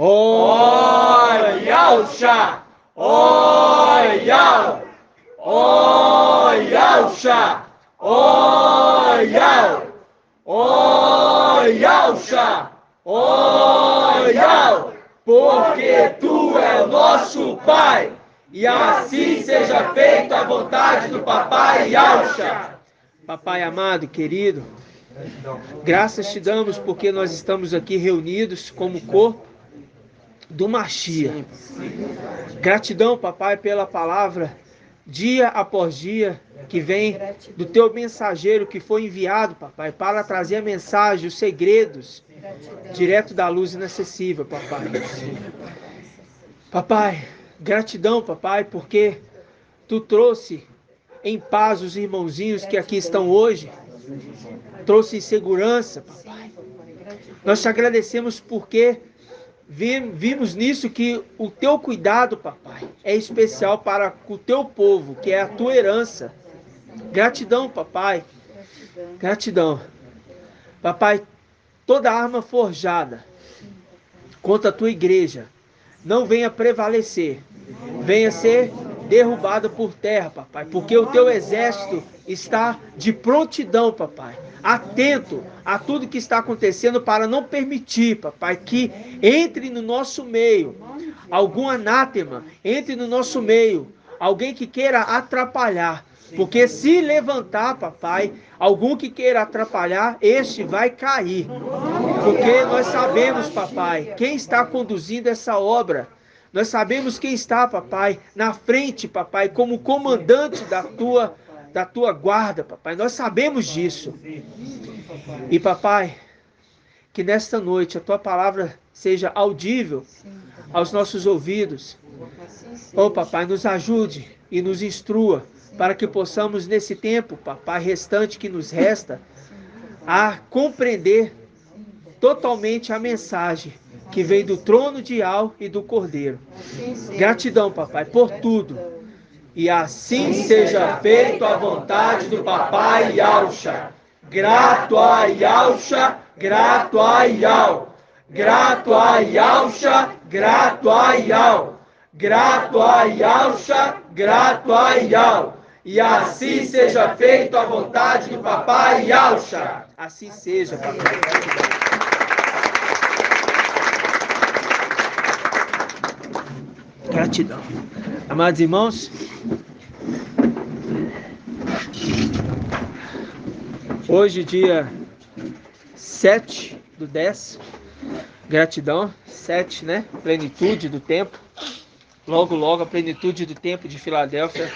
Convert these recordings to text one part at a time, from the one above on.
Oyalcha! Oyal! Oyalcha! Oyal! Oyalcha! Oyal! Porque tu é o nosso Pai, e assim seja feita a vontade do Papai Yalcha. Papai amado, querido, graças te damos porque nós estamos aqui reunidos como corpo do Mashiach. Gratidão, papai, pela palavra, dia após dia, que vem do teu mensageiro que foi enviado, papai, para trazer a mensagem, os segredos, direto da luz inacessível, papai. Papai, gratidão, papai, porque tu trouxe em paz os irmãozinhos que aqui estão hoje, trouxe em segurança, papai. Nós te agradecemos porque vimos nisso que o teu cuidado, papai, é especial para o teu povo, que é a tua herança. Gratidão, papai. Gratidão. Papai, toda arma forjada contra a tua igreja não venha prevalecer, venha ser derrubada por terra, papai, porque o teu exército está de prontidão, papai, atento a tudo que está acontecendo para não permitir, papai, que entre no nosso meio algum anátema, entre no nosso meio alguém que queira atrapalhar, porque se levantar, papai, algum que queira atrapalhar, este vai cair. Porque nós sabemos, papai, quem está conduzindo essa obra. Nós sabemos quem está, papai, na frente, papai, como comandante da tua guarda, papai. Nós sabemos disso. E, papai, que nesta noite a tua palavra seja audível aos nossos ouvidos. Oh, papai, nos ajude e nos instrua para que possamos, nesse tempo, papai, restante que nos resta, a compreender totalmente a mensagem que vem do trono de Al e do Cordeiro. Gratidão, papai, por tudo. E assim seja feito a vontade do Papai Yalcha. Grato a Yalcha, grato a Yal. Grato a Yalcha, grato a Yal. Grato a Yalcha, grato a Yal. E assim seja feito a vontade do Papai Yalcha. Assim seja, papai. Gratidão. Amados irmãos, hoje, dia 7/10, gratidão, 7, né? Plenitude do tempo. Logo, logo, a plenitude do tempo de Filadélfia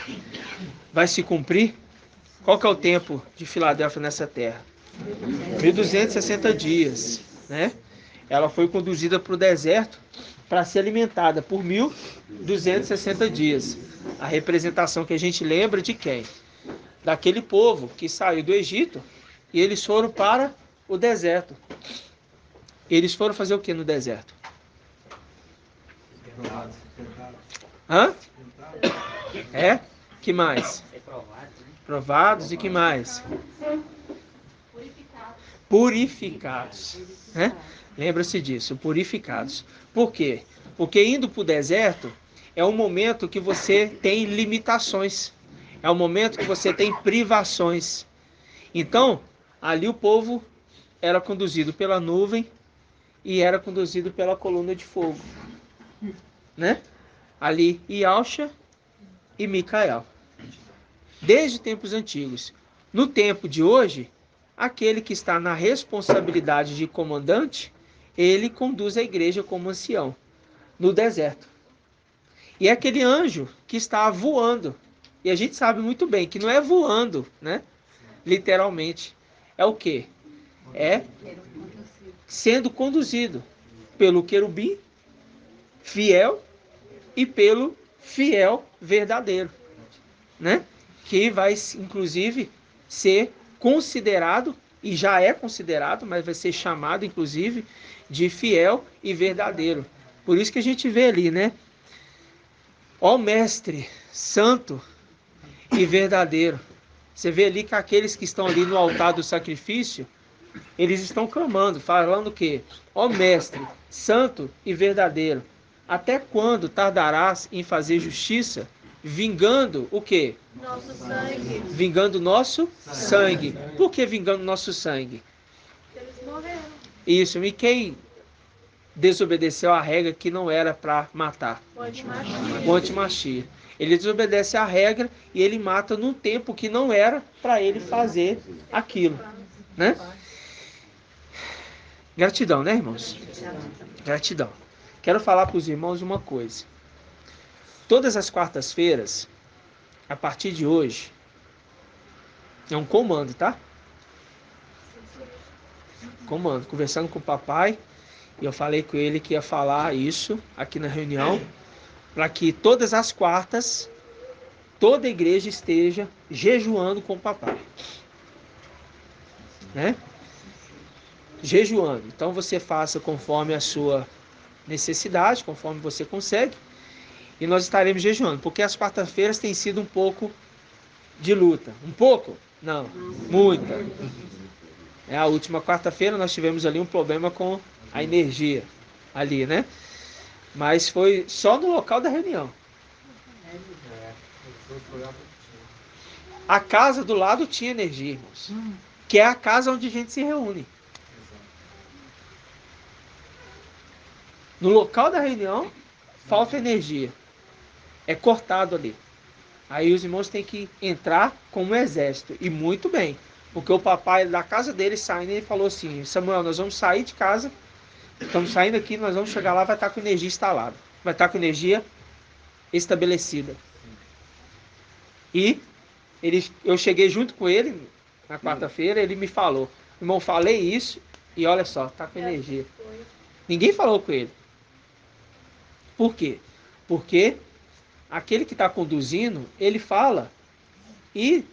vai se cumprir. Qual que é o tempo de Filadélfia nessa terra? 1260 dias, né? Ela foi conduzida para o deserto para ser alimentada por 1260 dias. A representação que a gente lembra de quem? Daquele povo que saiu do Egito e eles foram para o deserto. Eles foram fazer o que no deserto? Hã? É? Que mais? Provados e que mais? Purificados. Né? Lembra-se disso, purificados. Por quê? Porque indo para o deserto é um momento que você tem limitações. É um momento que você tem privações. Então, ali o povo era conduzido pela nuvem e era conduzido pela coluna de fogo. Né? Ali, Yalcha e Micael. Desde tempos antigos. No tempo de hoje, aquele que está na responsabilidade de comandante, ele conduz a igreja como ancião no deserto. E é aquele anjo que está voando. E a gente sabe muito bem que não é voando, né? Literalmente. É o quê? É sendo conduzido pelo querubim fiel e pelo fiel verdadeiro, né? Que vai, inclusive, ser considerado, e já é considerado, mas vai ser chamado, inclusive, de fiel e verdadeiro. Por isso que a gente vê ali, né? Ó mestre, santo e verdadeiro. Você vê ali que aqueles que estão ali no altar do sacrifício, Eles estão clamando, falando o quê? Ó mestre, santo e verdadeiro, até quando tardarás em fazer justiça, vingando o quê? Nosso sangue. Vingando nosso sangue. Por que vingando nosso sangue? Eles morreram. Isso, e quem desobedeceu a regra que não era para matar? O antimachia. O antimachia. Ele desobedece a regra e ele mata num tempo que não era para ele fazer aquilo, né? Gratidão, né, irmãos? Gratidão. Quero falar para os irmãos uma coisa. Todas as quartas-feiras, a partir de hoje, é um comando, tá? Comando. Conversando com o papai, e eu falei com ele que ia falar isso aqui na reunião, para que todas as quartas, toda a igreja esteja jejuando com o papai. Né? Jejuando. Então você faça conforme a sua necessidade, conforme você consegue, e nós estaremos jejuando, porque as quartas-feiras têm sido um pouco de luta. Um pouco? Não, muita. A última quarta-feira nós tivemos ali um problema com a energia ali, né? Mas foi só no local da reunião. A casa do lado tinha energia, irmãos. Que é a casa onde a gente se reúne. No local da reunião, falta energia. É cortado ali. Aí os irmãos têm que entrar como um exército. E muito bem. Porque o papai da casa dele saindo, ele falou assim: Samuel, nós vamos sair de casa. Estamos saindo aqui, nós vamos chegar lá, vai estar com energia instalada. Vai estar com energia estabelecida. E eu cheguei junto com ele na quarta-feira, ele me falou: irmão, falei isso e olha só, está com energia. Ninguém falou com ele. Por quê? Porque aquele que está conduzindo, ele fala e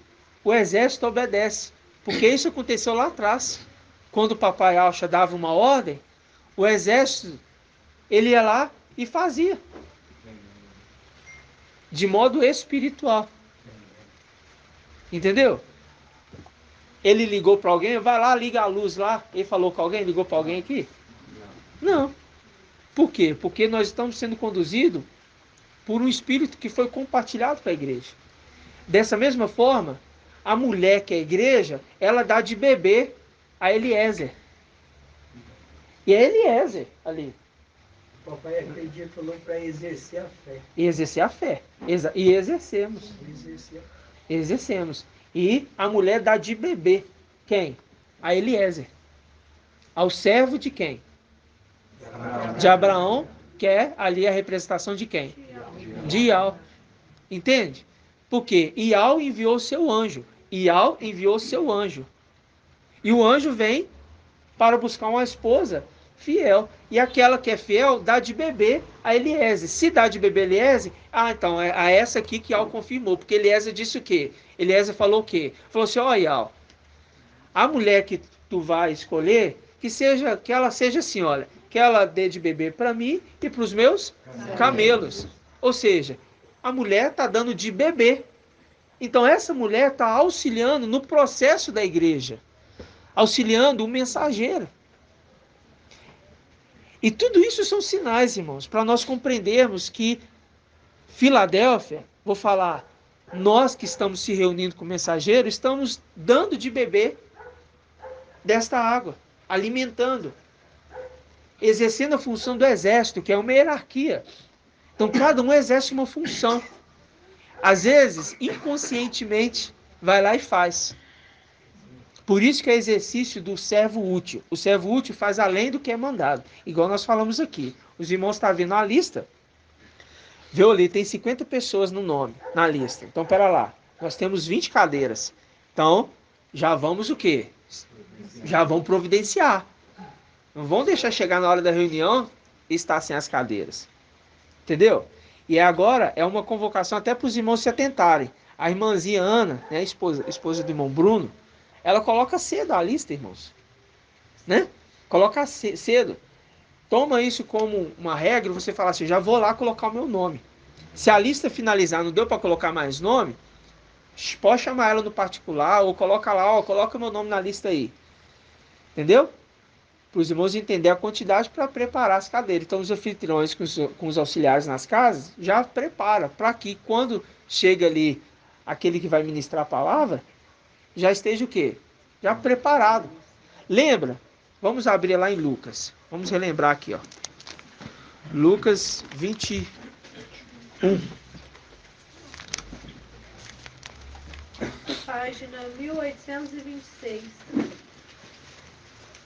o exército obedece. Porque isso aconteceu lá atrás. Quando o papai Alcha dava uma ordem, o exército, ele ia lá e fazia. De modo espiritual. Entendeu? Ele ligou para alguém, vai lá, liga a luz lá. Ele falou com alguém, ligou para alguém aqui? Não. Por quê? Porque nós estamos sendo conduzidos por um espírito que foi compartilhado para a igreja. Dessa mesma forma, a mulher que é a igreja, ela dá de beber a Eliezer. E é Eliezer ali. O papai aquele dia falou para exercer a fé. E exercer a fé. E exercemos. Exercemos. E a mulher dá de beber. Quem? A Eliezer. Ao servo de quem? De Abraão, que é ali a representação de quem? De Ial. Entende? Porque Ial enviou seu anjo. Ial enviou seu anjo. E o anjo vem para buscar uma esposa fiel. E aquela que é fiel dá de beber a Eliezer. Se dá de beber a Eliezer, então é a essa aqui que Ial confirmou. Porque Eliezer disse o quê? Eliezer falou o quê? Falou assim: ó, Ial, a mulher que tu vai escolher, que ela seja assim, olha, que ela dê de beber para mim e para os meus camelos. Ou seja, a mulher está dando de beber. Então essa mulher está auxiliando no processo da igreja, auxiliando o mensageiro. E tudo isso são sinais, irmãos, para nós compreendermos que Filadélfia, vou falar, nós que estamos se reunindo com o mensageiro, estamos dando de beber desta água, alimentando, exercendo a função do exército, que é uma hierarquia. Então cada um exerce uma função. Às vezes, inconscientemente, vai lá e faz. Por isso que é exercício do servo útil. O servo útil faz além do que é mandado. Igual nós falamos aqui. Os irmãos estão vendo a lista. Viu ali, tem 50 pessoas no nome, na lista. Então, pera lá. Nós temos 20 cadeiras. Então, já vamos o quê? Já vão providenciar. Não vão deixar chegar na hora da reunião e estar sem as cadeiras. Entendeu? E agora é uma convocação até para os irmãos se atentarem. A irmãzinha Ana, né, esposa do irmão Bruno, ela coloca cedo a lista, irmãos. Né? Coloca cedo. Toma isso como uma regra, você fala assim, já vou lá colocar o meu nome. Se a lista finalizar, não deu para colocar mais nome, pode chamar ela no particular, ou coloca lá, ó, coloca meu nome na lista aí. Entendeu? Para os irmãos entenderem a quantidade para preparar as cadeiras. Então, os anfitriões com os auxiliares nas casas já prepara para que quando chega ali aquele que vai ministrar a palavra, já esteja o quê? Já preparado. Lembra? Vamos abrir lá em Lucas. Vamos relembrar aqui, ó. Lucas 21. Página 1826.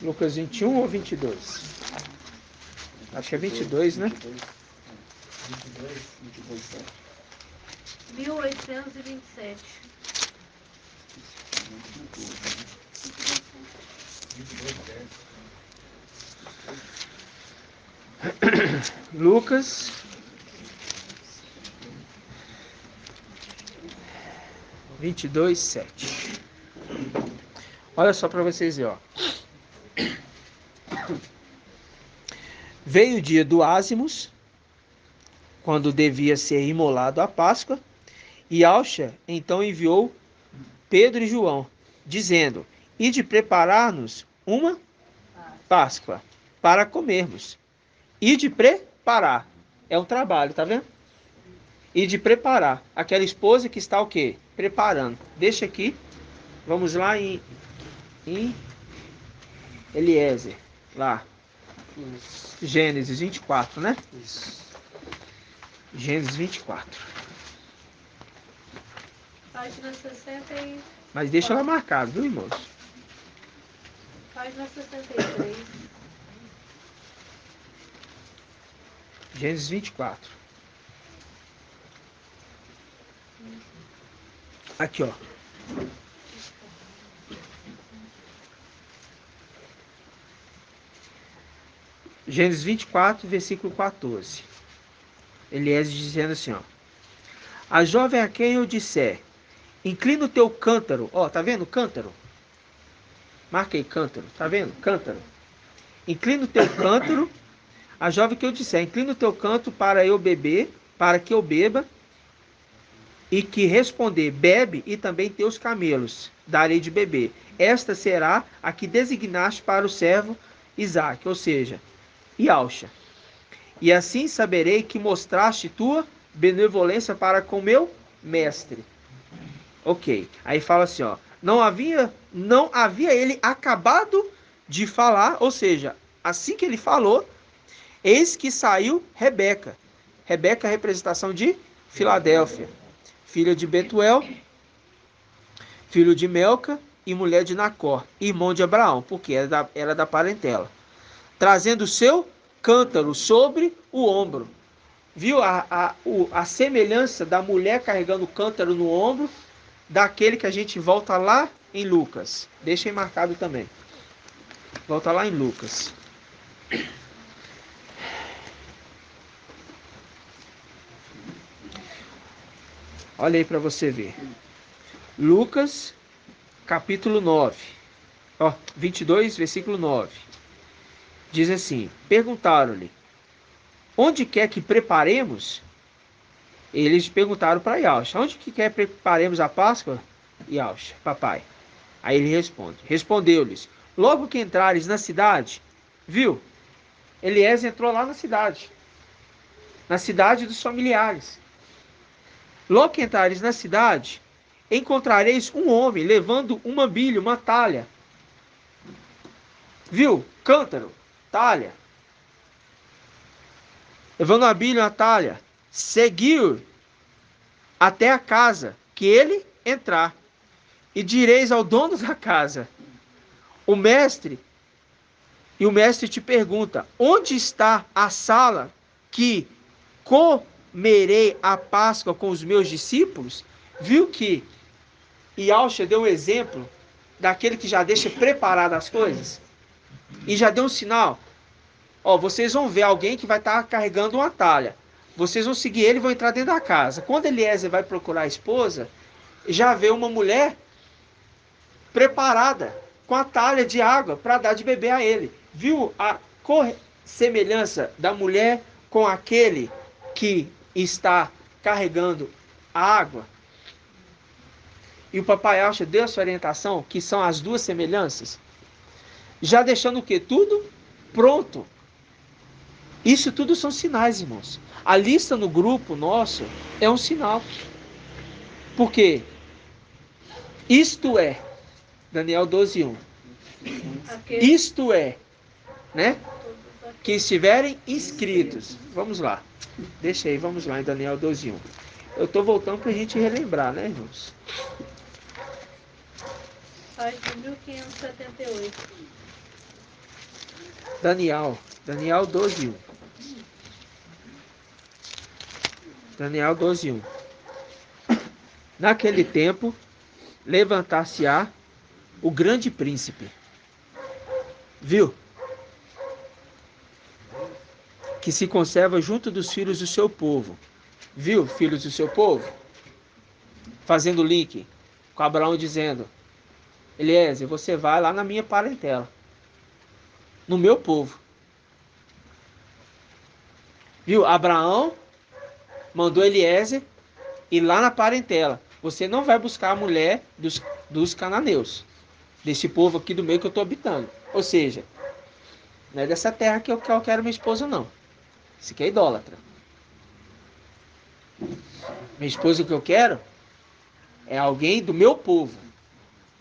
Lucas 21 ou 22? Acho que é 22, né? 1827. Lucas 22, 7. Olha só para vocês verem, ó. Veio o dia do ázimos, quando devia ser imolado a Páscoa, e Alxa então enviou Pedro e João, dizendo: ide preparar-nos uma Páscoa para comermos. Ide preparar. É um trabalho, tá vendo? Ide preparar. Aquela esposa que está o quê? Preparando. Deixa aqui. Vamos lá em Eliezer. Lá. Gênesis 24, né? Gênesis 24. Página 60 e... Mas deixa ela marcada, viu, irmãos? Página 63. Gênesis 24. Aqui, ó. Gênesis 24, versículo 14. Eliezer dizendo assim, ó. A jovem a quem eu disser, inclina o teu cântaro. Ó, tá vendo cântaro? Marca aí cântaro. Tá vendo? Cântaro. Inclina o teu cântaro. A jovem que eu disser, inclina o teu canto para eu beber, para que eu beba, e que responder, bebe, e também teus camelos darei de beber. Esta será a que designaste para o servo Isaque, ou seja, Yalxa. E assim saberei que mostraste tua benevolência para com meu mestre. Ok. Aí fala assim, ó. Não havia ele acabado de falar, ou seja, assim que ele falou, eis que saiu Rebeca. Rebeca é a representação de Filadélfia, filha de Betuel, filho de Melca e mulher de Nacor, irmão de Abraão, porque era da parentela. Trazendo o seu cântaro sobre o ombro. Viu a semelhança da mulher carregando o cântaro no ombro, daquele que a gente volta lá em Lucas. Deixa aí marcado também. Volta lá em Lucas. Olha aí para você ver. Lucas, capítulo 9. Ó, 22, versículo 9. Diz assim: perguntaram-lhe, onde quer que preparemos? Eles perguntaram para Yalxa, onde que quer que preparemos a Páscoa? Yalxa, papai. Aí ele responde. Respondeu-lhes, logo que entrares na cidade, viu? Eliezer entrou lá na cidade dos familiares. Logo que entrares na cidade, encontrareis um homem levando uma bilha, uma talha. Viu? Cântaro, talha. Levando uma bilha, uma talha. Seguir até a casa que ele entrar. E direis ao dono da casa, o mestre te pergunta, onde está a sala que comerei a Páscoa com os meus discípulos? Viu que Yalxa deu um exemplo daquele que já deixa preparadas as coisas? E já deu um sinal. Ó, vocês vão ver alguém que vai estar carregando uma talha. Vocês vão seguir ele e vão entrar dentro da casa. Quando Eliezer vai procurar a esposa, já vê uma mulher preparada com a talha de água para dar de beber a ele. Viu a semelhança da mulher com aquele que está carregando a água? E o papai Alcha deu essa orientação, que são as duas semelhanças. Já deixando o quê? Tudo pronto. Isso tudo são sinais, irmãos. A lista no grupo nosso é um sinal. Por quê? Isto é, Daniel 12:1. Aqueles Isto é, né? todos aqueles. Que estiverem inscritos. Vamos lá. Deixa aí, vamos lá em Daniel 12:1. Eu estou voltando para a gente relembrar, né, irmãos? Página 1578. Daniel 12:1. Daniel 12:1. Naquele tempo, levantar-se-á o grande príncipe. Viu? Que se conserva junto dos filhos do seu povo. Viu, filhos do seu povo? Fazendo link com Abraão dizendo: Eliezer, você vai lá na minha parentela, no meu povo. Viu? Abraão mandou Eliezer ir lá na parentela. Você não vai buscar a mulher dos cananeus, desse povo aqui do meio que eu estou habitando. Ou seja, não é dessa terra que eu quero minha esposa, não. Isso aqui é idólatra. Minha esposa que eu quero é alguém do meu povo.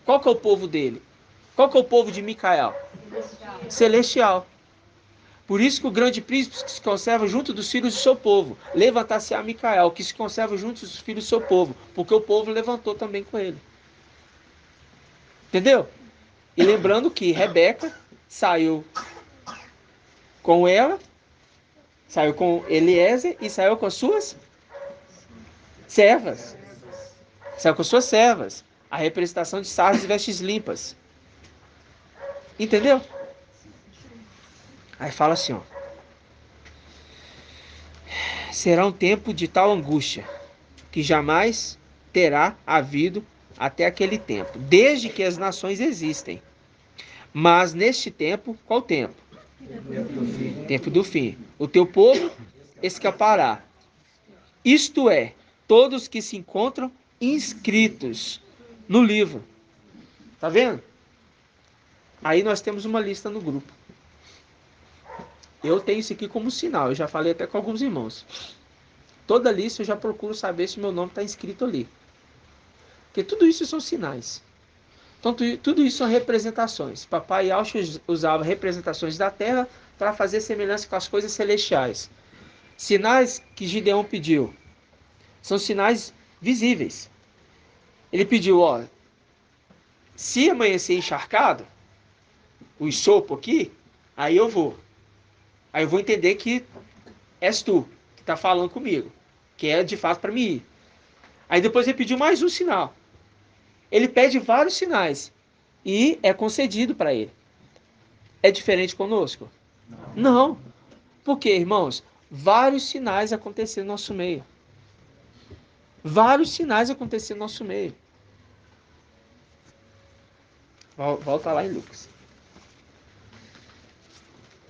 Qual que é o povo dele? Qual que é o povo de Micael? Celestial. Por isso que o grande príncipe que se conserva junto dos filhos do seu povo. Levantar-se a Micael, que se conserva junto dos filhos do seu povo. Porque o povo levantou também com ele. Entendeu? E lembrando que Rebeca saiu com ela, saiu com Eliezer e saiu com as suas servas. Saiu com as suas servas. A representação de sarjas e vestes limpas. Entendeu? Aí fala assim, ó. Será um tempo de tal angústia que jamais terá havido até aquele tempo, desde que as nações existem. Mas neste tempo, qual tempo? Tempo do fim. O teu povo escapará. Isto é, todos que se encontram inscritos no livro. Tá vendo? Aí nós temos uma lista no grupo. Eu tenho isso aqui como sinal. Eu já falei até com alguns irmãos. Toda lista eu já procuro saber se meu nome está inscrito ali. Porque tudo isso são sinais. Então tudo isso são representações. Papai Yaucha usava representações da terra para fazer semelhança com as coisas celestiais. Sinais que Gideão pediu. São sinais visíveis. Ele pediu, ó. Se amanhecer encharcado, o sopo aqui, aí eu vou. Aí eu vou entender que és tu que está falando comigo. Que é de fato para mim ir. Aí depois ele pediu mais um sinal. Ele pede vários sinais. E é concedido para ele. É diferente conosco? Não. Por quê, irmãos? Vários sinais aconteceram no nosso meio. Vários sinais aconteceram no nosso meio. Volta lá em Lucas.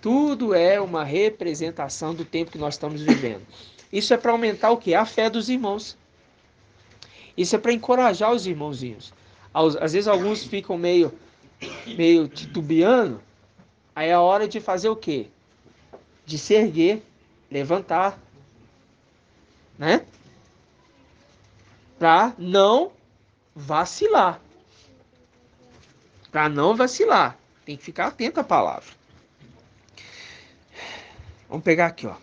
Tudo é uma representação do tempo que nós estamos vivendo. Isso é para aumentar o quê? A fé dos irmãos. Isso é para encorajar os irmãozinhos. Às vezes alguns ficam meio titubeando. Aí é a hora de fazer o quê? De se erguer, levantar. Né? Para não vacilar. Para não vacilar. Tem que ficar atento à palavra. Vamos pegar aqui, ó.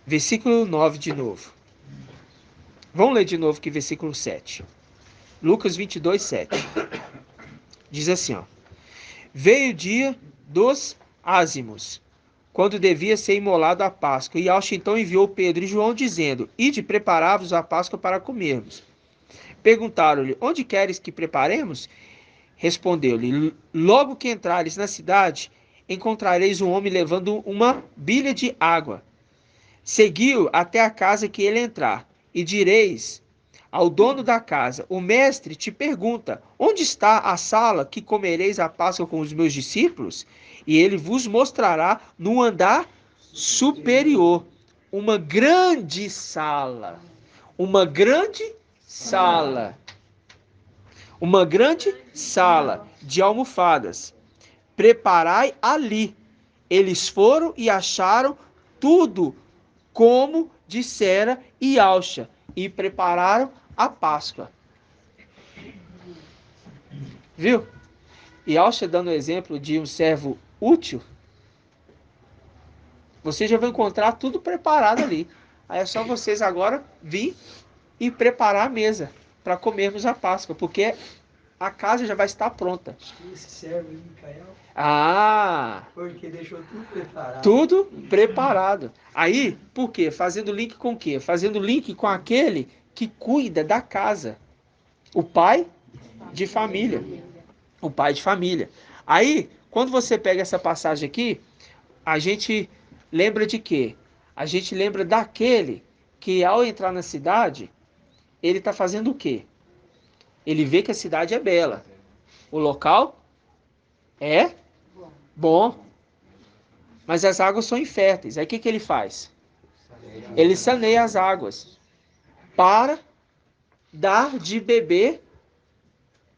Versículo 9 de novo. Vamos ler de novo aqui versículo 7. Lucas 22, 7. Diz assim, ó. Veio o dia dos ázimos, quando devia ser imolado a Páscoa, e Yaucha então enviou Pedro e João, dizendo: Ide, preparai-vos a Páscoa para comermos. Perguntaram-lhe: Onde queres que preparemos? Respondeu-lhe: Logo que entrares na cidade, encontrareis um homem levando uma bilha de água. Segui-o até a casa que ele entrar, e direis ao dono da casa: O mestre te pergunta: Onde está a sala que comereis a Páscoa com os meus discípulos? E ele vos mostrará no andar superior uma grande sala. Uma grande sala. uma grande sala de almofadas. Preparai ali. Eles foram e acharam tudo como dissera Yalxa, e prepararam a Páscoa. Viu? Yalxa dando o exemplo de um servo útil. Vocês já vão encontrar tudo preparado ali. Aí é só vocês agora vir e preparar a mesa para comermos a Páscoa, porque a casa já vai estar pronta. Esse servo de Micael, Ah, porque deixou tudo preparado. tudo preparado. Aí, por quê? Fazendo link com o quê? Fazendo link com aquele que cuida da casa. O pai de família. O pai de família. Aí, quando você pega essa passagem aqui, a gente lembra de quê? A gente lembra daquele que, ao entrar na cidade, ele está fazendo o quê? Ele vê que a cidade é bela. O local é bom. Mas as águas são inférteis. Aí o que ele faz? Ele saneia as águas para dar de beber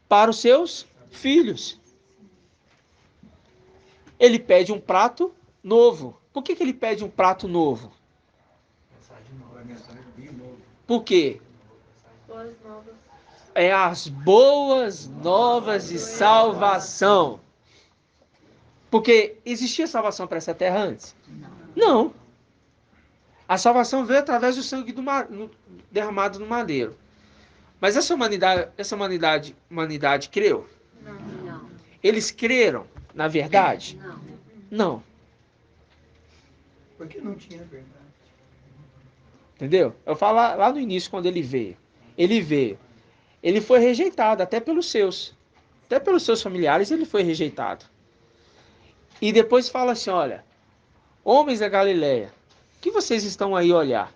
para os seus filhos. Ele pede um prato novo. Por que ele pede um prato novo? Por quê? Boas novas. É as boas novas de salvação. Porque existia salvação para essa terra antes? Não. A salvação veio através do sangue derramado no madeiro. Mas essa humanidade creu? Não. Eles creram na verdade? Não. Porque não tinha verdade. Entendeu? Eu falo lá no início, quando ele veio. Ele foi rejeitado, até pelos seus. Até pelos seus familiares ele foi rejeitado. E depois fala assim, olha, homens da Galileia, o que vocês estão aí a olhar?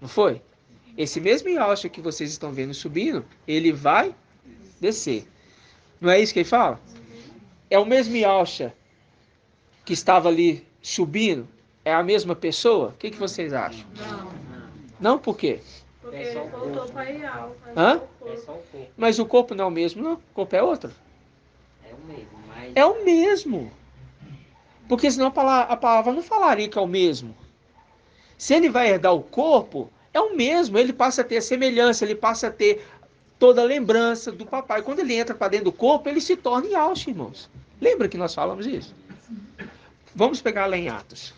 Não foi? Esse mesmo Yalxa que vocês estão vendo subindo, ele vai descer. Não é isso que ele fala? É o mesmo Yalxa que estava ali subindo? É a mesma pessoa? O que vocês acham? Não. Não, por quê? Porque ele voltou para Ial. Hã? É só o corpo. Mas o corpo não é o mesmo, não? O corpo é outro? É o mesmo, mas É o mesmo. Porque senão a palavra não falaria que é o mesmo. Se ele vai herdar o corpo, é o mesmo. Ele passa a ter a semelhança, ele passa a ter toda a lembrança do papai. Quando ele entra para dentro do corpo, ele se torna Yalxa, irmãos. Lembra que nós falamos isso? Vamos pegar lá em Atos.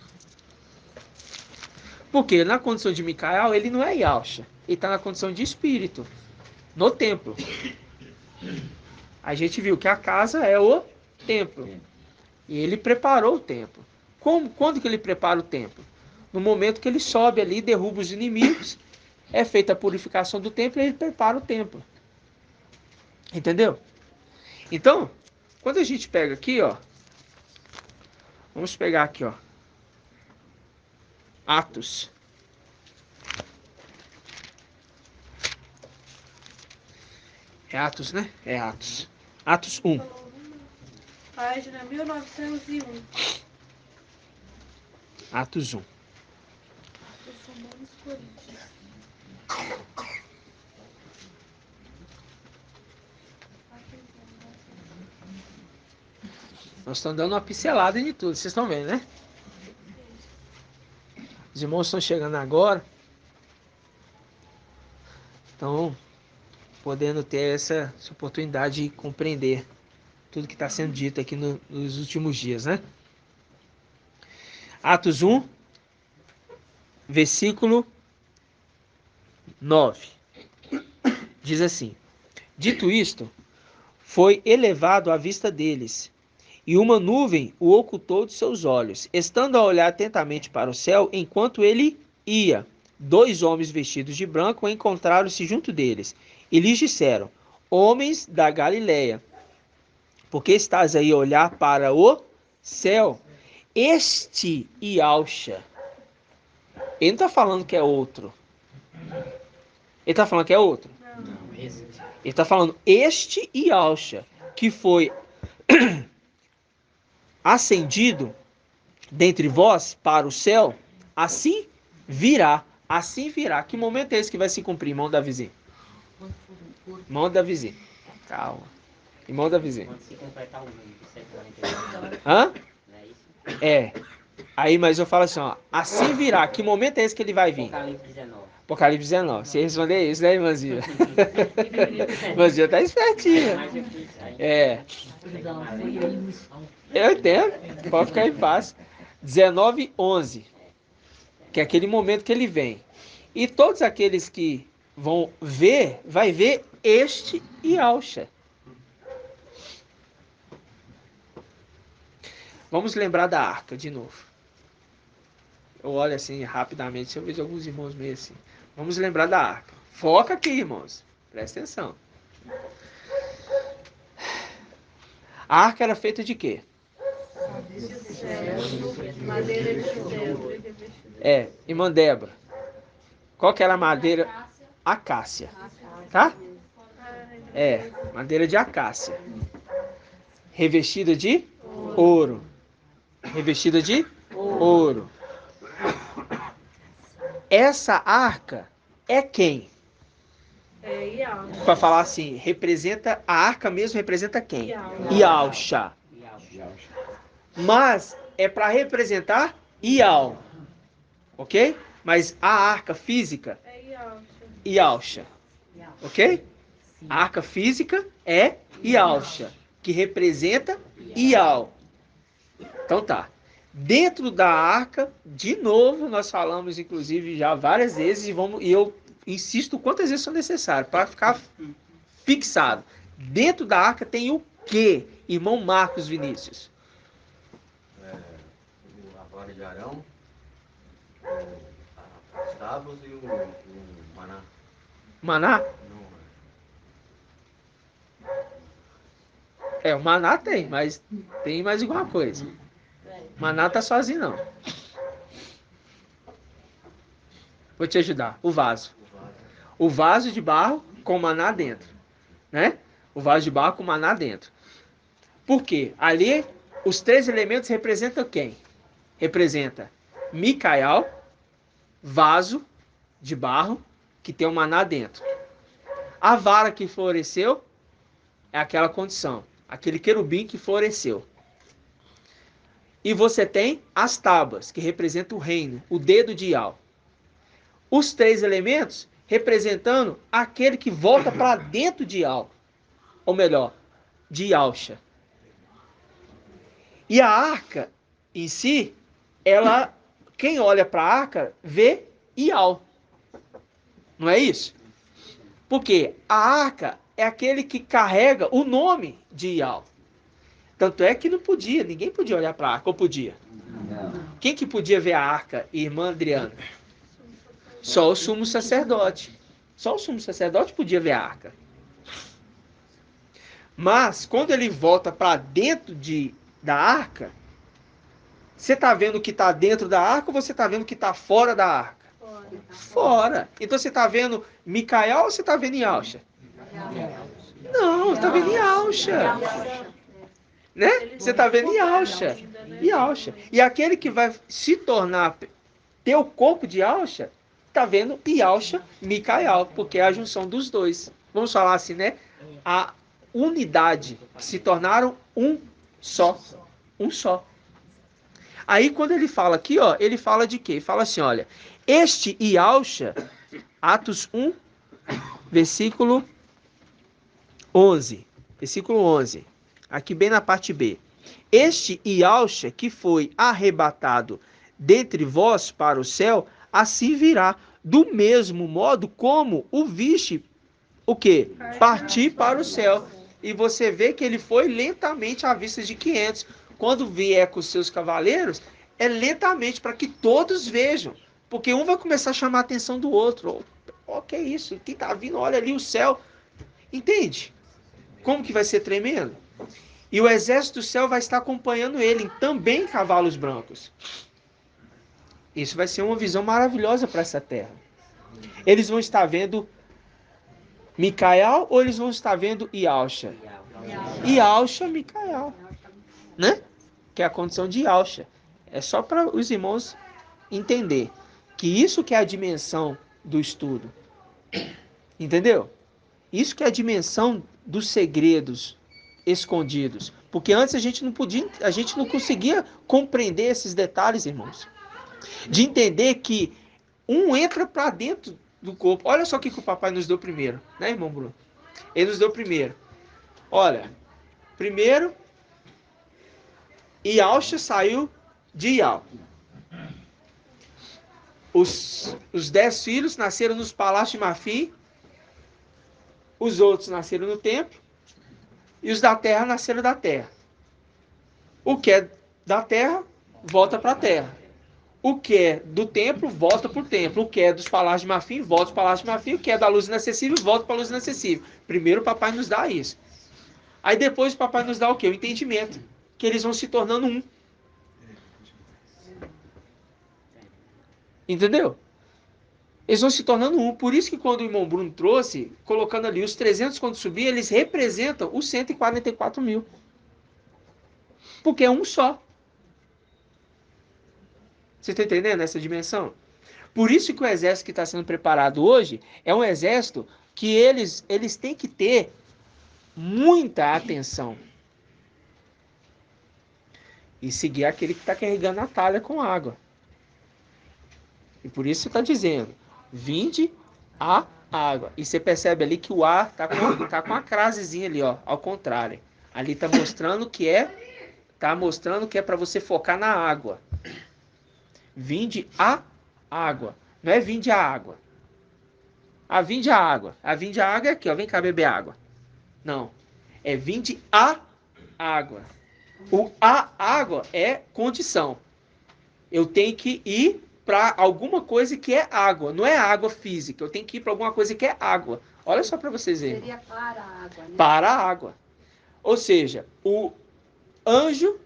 Porque na condição de Micael, ele não é Yalxa. Ele está na condição de espírito. No templo. A gente viu que a casa é o templo. E ele preparou o templo. Quando que ele prepara o templo? No momento que ele sobe ali, derruba os inimigos, é feita a purificação do templo e ele prepara o templo. Entendeu? Então, quando a gente pega aqui, ó, vamos pegar aqui, ó, Atos. É Atos, né? É Atos. Atos 1. Página 1901. Atos 1. Romanos Coríntios. Nós estamos dando uma pincelada em tudo. Vocês estão vendo, né? Os irmãos estão chegando agora. Estão podendo ter essa oportunidade de compreender tudo que está sendo dito aqui nos últimos dias, né? Atos 1, versículo 9. Diz assim: dito isto, foi elevado à vista deles, e uma nuvem o ocultou de seus olhos. Estando a olhar atentamente para o céu, enquanto ele ia, 2 homens vestidos de branco encontraram-se junto deles, e lhes disseram: homens da Galileia, por que estás aí a olhar para o céu? Este Yalxa. Ele não está falando que é outro. Ele está falando que é outro. não, esse. Ele está falando este Yalxa, que foi ascendido dentre vós para o céu, assim virá. Assim virá. Que momento é esse que vai se cumprir, irmão Davizinho? Irmão da vizinha. Calma. Irmão da vizinha. Quando se completar o mundo, 742. Hã? Não é isso? É. Aí, mas eu falo assim, ó. Assim virá. Que momento é esse que ele vai vir? Apocalipse 19. Apocalipse 19. Você responder isso, né, irmãzinha? Irmãzinha tá espertinha. Mais difícil aí. É. Eu entendo. Pode ficar em paz. 19:11. Que é aquele momento que ele vem. E todos aqueles que vão ver, vai ver este Yahshua. Vamos lembrar da arca de novo. Eu olho assim rapidamente, se eu vejo alguns irmãos meio assim. Vamos lembrar da arca. Foca aqui, irmãos. Presta atenção. A arca era feita de quê? Madeira de cedro. Irmã Débora. Qual que era a madeira? Acácia. Tá? Madeira de acácia. Revestida de ouro. Revestida de ouro. Essa arca é quem? Para falar assim, representa a arca mesmo representa quem? Yahshua. Mas é para representar Ial. OK? Mas a arca física Yahshua. OK? A arca física é Yahshua, que representa Ial. Então tá. Dentro da arca, de novo, nós falamos, inclusive, já várias vezes, e eu insisto quantas vezes for necessário, para ficar fixado. Dentro da arca tem o quê, irmão Marcos Vinícius? A vara de Arão, as tábuas e o maná. Maná? Não, O maná tem, mas tem mais alguma coisa. Maná tá sozinho, não. Vou te ajudar. O vaso. O vaso de barro com maná dentro. Né? O vaso de barro com maná dentro. Por quê? Ali, os três elementos representam quem? Representa Micael, vaso de barro, que tem o maná dentro. A vara que floresceu é aquela condição. Aquele querubim que floresceu. E você tem as tábuas, que representam o reino, o dedo de Ial. Os três elementos representando aquele que volta para dentro de Ial. Ou melhor, de Yahshua. E a arca em si, ela, quem olha para a arca, vê Ial. Não é isso? Porque a arca é aquele que carrega o nome de Ial. Tanto é que não podia, ninguém podia olhar para a arca, ou podia? Não. Quem que podia ver a arca, irmã Adriana? Só o sumo sacerdote. Só o sumo sacerdote podia ver a arca. Mas, quando ele volta para dentro da arca, você está vendo o que está dentro da arca ou você está vendo o que está fora da arca? Fora. Então você está vendo Micael ou você está vendo Yahshua? Não, você está vendo Yahshua. Né? Você está vendo Yahshua. Yahshua. E aquele que vai se tornar ter o corpo de Yahshua, está vendo Yahshua, Micael, porque é a junção dos dois. Vamos falar assim, né? A unidade, que se tornaram um só. Um só. Aí quando ele fala aqui, ó, ele fala de quê? Ele fala assim, olha, este Yahshua, Atos 1, versículo 11. Versículo 11. Aqui bem na parte B. Este Yahshua que foi arrebatado dentre vós para o céu, assim virá, do mesmo modo como o viste, o quê? Partir para o céu. E você vê que ele foi lentamente à vista de 500. Quando vier com os seus cavaleiros, é lentamente para que todos vejam. Porque um vai começar a chamar a atenção do outro. Ó, que é isso? Quem está vindo? Olha ali o céu. Entende? Como que vai ser tremendo? E o exército do céu vai estar acompanhando ele, também em cavalos brancos. Isso vai ser uma visão maravilhosa para essa terra. Eles vão estar vendo Micael ou eles vão estar vendo Yahshua? Yahshua, Micael. Né? Que é a condição de Yahshua. É só para os irmãos entender que isso que é a dimensão do estudo. Entendeu? Isso que é a dimensão dos segredos escondidos. Porque antes a gente não podia, a gente não conseguia compreender esses detalhes, irmãos. De entender que um entra para dentro do corpo. Olha só o que o papai nos deu primeiro, né, irmão Bruno? Ele nos deu primeiro. Olha, primeiro, Ialcha saiu de Ial. Os 10 filhos nasceram nos palácios de Mafim. Os outros nasceram no templo. E os da terra nasceram da terra. O que é da terra, volta para a terra. O que é do templo, volta para o templo. O que é dos palácios de Mafim, volta para o palácio de Mafim. O que é da luz inacessível, volta para a luz inacessível. Primeiro o papai nos dá isso. Aí depois o papai nos dá o quê? O entendimento. Que eles vão se tornando um. Entendeu? Eles vão se tornando um. Por isso que quando o irmão Bruno trouxe, colocando ali os 300 quando subir, eles representam os 144 mil. Porque é um só. Você está entendendo essa dimensão? Por isso que o exército que está sendo preparado hoje é um exército que eles têm que ter muita atenção. E seguir aquele que está carregando a talha com água. E por isso está dizendo, vinde a água. E você percebe ali que o ar tá com a crasezinha ali, ó, ao contrário. Ali está mostrando que é para você focar na água. Vinde a água. Não é vinde a água. Vinde a água. Vinde a água é aqui, ó, vem cá beber água. Não. É vinde a água. A água é condição. Eu tenho que ir para alguma coisa que é água. Não é água física. Eu tenho que ir para alguma coisa que é água. Olha só para vocês verem. Seria para a água, né? Para a água. Ou seja, o anjo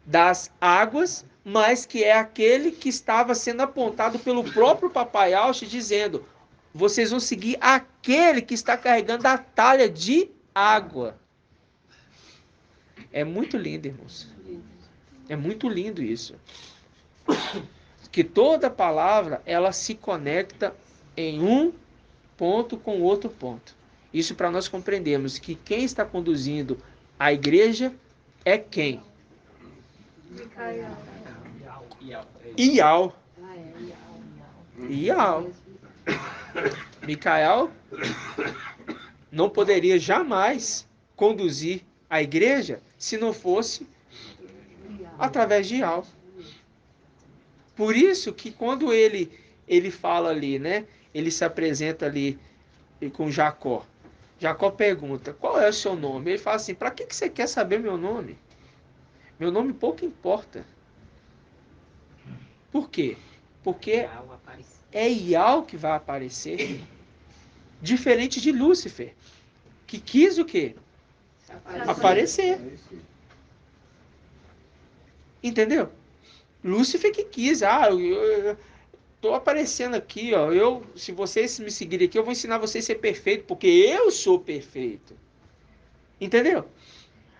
das águas, mas que é aquele que estava sendo apontado pelo próprio papai Alche, dizendo, vocês vão seguir aquele que está carregando a talha de água. É muito lindo, irmãos. É muito lindo isso. Que toda palavra, ela se conecta em um ponto com outro ponto. Isso para nós compreendermos que quem está conduzindo a igreja é quem? Ial. Ial. Micael não poderia jamais conduzir a igreja se não fosse através de Ial. Por isso que quando ele fala ali, né? Ele se apresenta ali com Jacó. Jacó pergunta, qual é o seu nome? Ele fala assim, para que você quer saber meu nome? Meu nome pouco importa. Por quê? Porque é Ial que vai aparecer. Diferente de Lúcifer, que quis o quê? Aparecer. Entendeu? Lúcifer que quis. Eu tô aparecendo aqui, ó. Se vocês me seguirem aqui, eu vou ensinar vocês a ser perfeito, porque eu sou perfeito. Entendeu?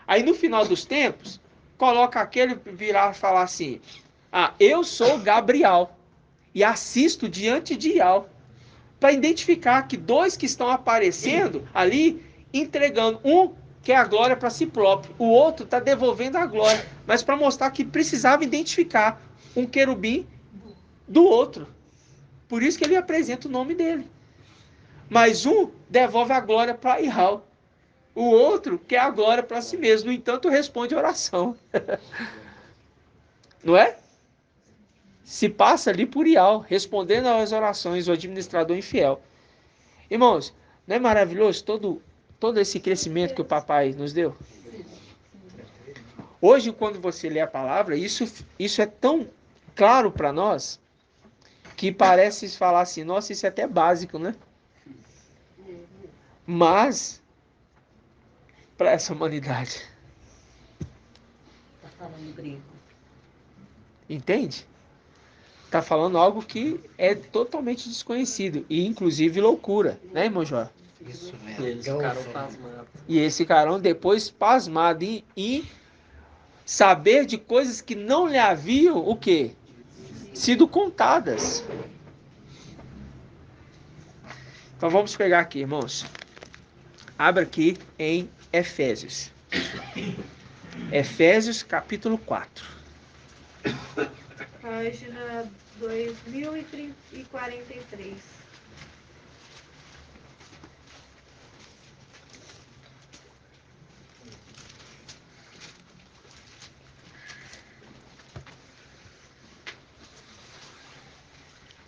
Aí no final dos tempos, coloca aquele virar e falar assim, eu sou Gabriel e assisto diante de Ial, para identificar que dois que estão aparecendo ali, entregando, um quer a glória para si próprio, o outro está devolvendo a glória, mas para mostrar que precisava identificar um querubim do outro. Por isso que ele apresenta o nome dele. Mas um devolve a glória para Ial, o outro quer a glória para si mesmo, no entanto responde a oração. Não é? Se passa ali por Ial, respondendo às orações, o administrador infiel. Irmãos, não é maravilhoso todo esse crescimento que o papai nos deu? Hoje, quando você lê a palavra, isso é tão claro para nós, que parece falar assim, nossa, isso é até básico, né? Mas, para essa humanidade. Tá falando grego. Entende? Está falando algo que é totalmente desconhecido. E inclusive loucura. Né, irmão Jó? Isso E mesmo. eles ficaram pasmados. E esse carão depois pasmado em saber de coisas que não lhe haviam o quê? Sido contadas. Então vamos pegar aqui, irmãos. Abra aqui em Efésios. Efésios capítulo 4. Página 2043.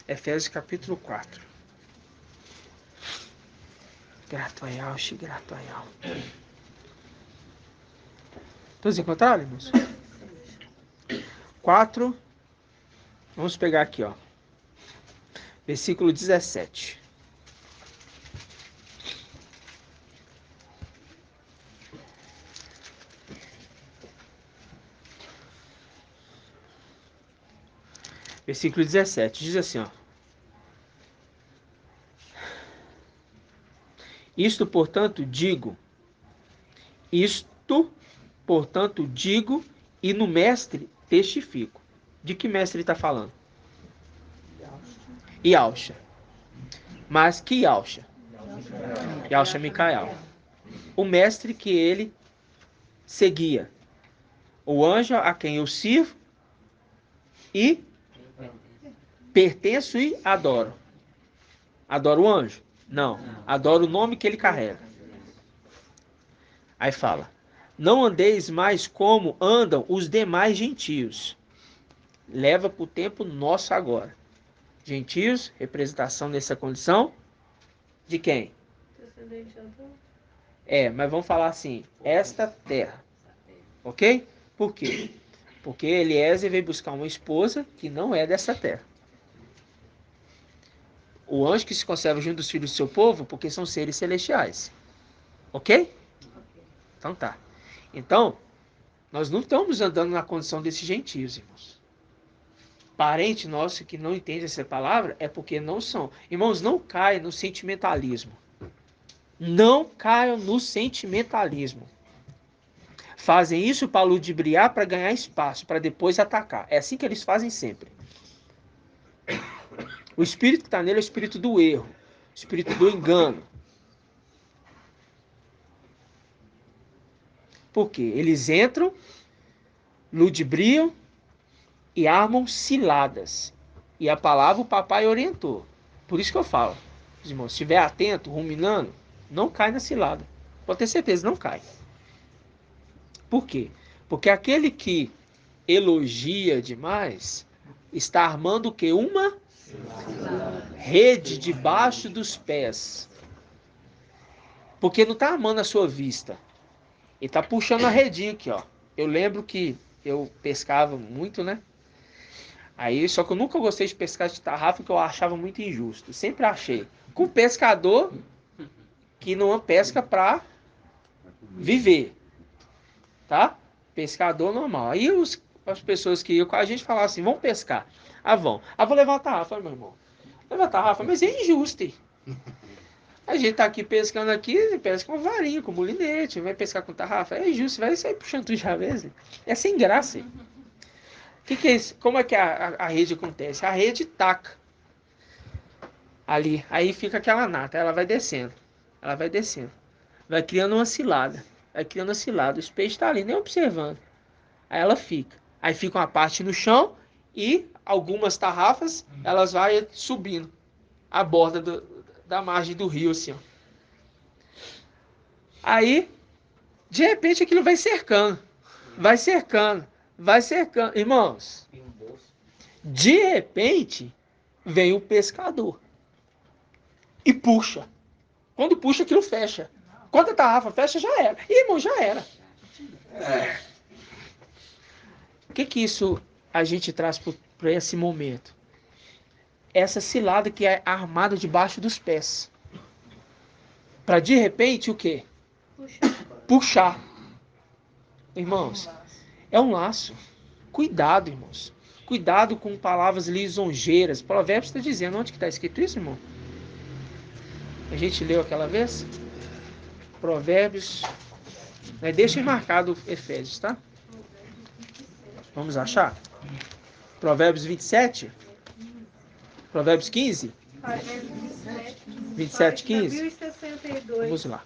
Efésios capítulo 4. Grato a Yahweh, grato a Yahweh. Todos encontraram, irmãos? 4. Vamos pegar aqui, ó. Versículo 17. Versículo 17. Diz assim, ó. Isto, portanto, digo, e no mestre testifico. De que mestre ele está falando? Yahusha. Mas que Yahusha? Yahusha Micael. O mestre que ele seguia. O anjo a quem eu sirvo e pertenço e adoro. Adoro o anjo? Não. Adoro o nome que ele carrega. Aí fala: não andeis mais como andam os demais gentios. Leva para o tempo nosso agora. Gentios, representação nessa condição de quem? Descendente de Adão. Mas vamos falar assim, esta terra. Ok? Por quê? Porque Eliezer veio buscar uma esposa que não é dessa terra. O anjo que se conserva junto dos filhos do seu povo, porque são seres celestiais. Ok? Então tá. Então, nós não estamos andando na condição desses gentios, irmãos. Parente nosso que não entende essa palavra é porque não são. Irmãos, não caiam no sentimentalismo. Não caiam no sentimentalismo. Fazem isso para ludibriar, para ganhar espaço, para depois atacar. É assim que eles fazem sempre. O espírito que está nele é o espírito do erro, o espírito do engano. Por quê? Eles entram, ludibriam e armam ciladas. E a palavra o papai orientou. Por isso que eu falo, irmãos, se estiver atento, ruminando, não cai na cilada. Pode ter certeza, não cai. Por quê? Porque aquele que elogia demais está armando o quê? Uma rede debaixo dos pés. Porque não está armando a sua vista. Ele está puxando a redinha aqui, ó. Eu lembro que eu pescava muito, né? Aí, só que eu nunca gostei de pescar de tarrafa, que eu achava muito injusto. Sempre achei. Com pescador que não pesca para viver, tá? Pescador normal. Aí as pessoas que iam com a gente falavam assim, vamos pescar. Ah, vão. Ah, vou levar uma tarrafa, meu irmão. Levar tarrafa, mas é injusto, hein? A gente tá aqui pescando aqui, pesca com varinha, com molinete, vai pescar com tarrafa. É injusto, vai sair puxando tudo de vez. É sem graça. Que é isso? Como é que a rede acontece? A rede taca ali, aí fica aquela nata, ela vai descendo, vai criando uma cilada, os peixes estão ali, nem observando, aí ela fica, aí fica uma parte no chão e algumas tarrafas, elas vão subindo a borda da margem do rio, assim, ó. Aí, de repente, aquilo vai cercando, irmãos, de repente, vem o pescador e puxa. Quando puxa, aquilo fecha. Quando a tarrafa fecha, já era. E, irmão, já era. O que isso a gente traz para esse momento? Essa cilada que é armada debaixo dos pés. Para, de repente, o quê? Puxar. Irmãos, é um laço. Cuidado, irmãos. Cuidado com palavras lisonjeiras. Provérbios está dizendo. Onde que está escrito isso, irmão? A gente leu aquela vez? Provérbios. Deixa marcado Efésios, tá? Vamos achar? Provérbios 27? Provérbios 15? 27, 15? 1062. Vamos lá.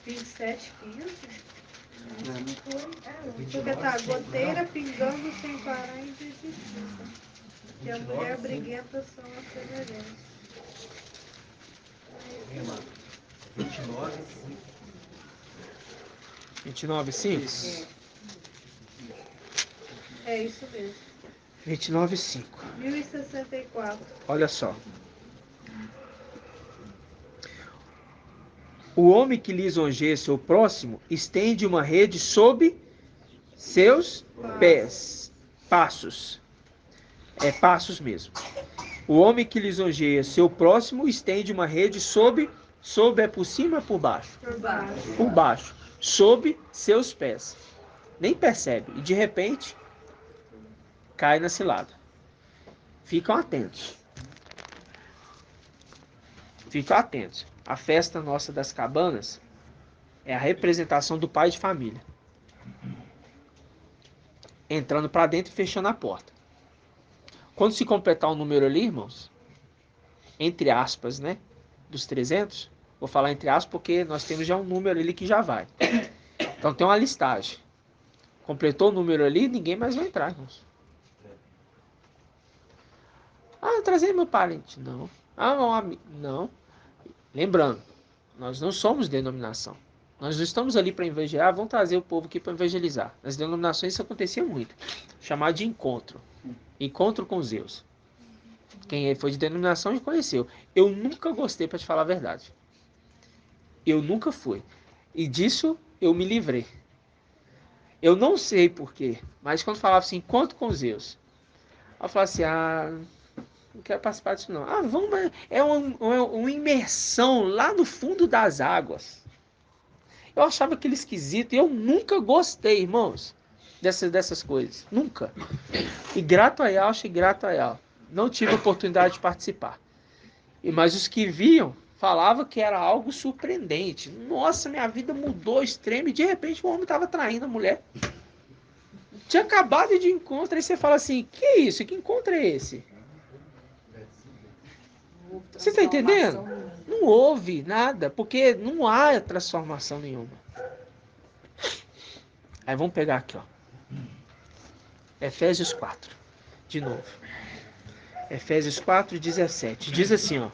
27, 15. Porque tá goteira pingando sem parar em desistir. Que a mulher briguenta são as semelhantes. 29. 29,5? É isso mesmo. 29,5. 1064. Olha só. O homem que lisonjeia seu próximo estende uma rede sob seus pés. Passos. É passos mesmo. O homem que lisonjeia seu próximo estende uma rede sob é por cima ou por baixo? Por baixo. Por baixo. Sob seus pés. Nem percebe. E de repente, cai na cilada. Ficam atentos. Ficam atentos. A festa nossa das cabanas é a representação do pai de família. Entrando para dentro e fechando a porta. Quando se completar o número ali, irmãos, entre aspas, né? Dos 300, vou falar entre aspas porque nós temos já um número ali que já vai. Então tem uma listagem. Completou o número ali, ninguém mais vai entrar, irmãos. Ah, trazer meu parente. Não. Ah, um amigo. Não. Lembrando, nós não somos denominação. Nós não estamos ali para evangelizar, vamos trazer o povo aqui para evangelizar. Nas denominações isso acontecia muito. Chamado de encontro. Encontro com Zeus. Quem foi de denominação já conheceu. Eu nunca gostei, para te falar a verdade. Eu nunca fui. E disso eu me livrei. Eu não sei porquê, mas quando falava assim, encontro com Zeus, eu falava assim, não quero participar disso não. Ah, vamos, é uma imersão lá no fundo das águas. Eu achava aquele esquisito e eu nunca gostei, irmãos, dessas coisas. Nunca. E grato a Yalcha e grato a Yal. Não tive oportunidade de participar. Mas os que viam falavam que era algo surpreendente. Nossa, minha vida mudou extremo e de repente o homem estava traindo a mulher. Tinha acabado de encontro, aí você fala assim, que é isso? Que encontro é esse? Você está entendendo? Não houve nada, porque não há transformação nenhuma. Aí vamos pegar aqui, ó. Efésios 4, de novo. Efésios 4, 17. Diz assim, ó.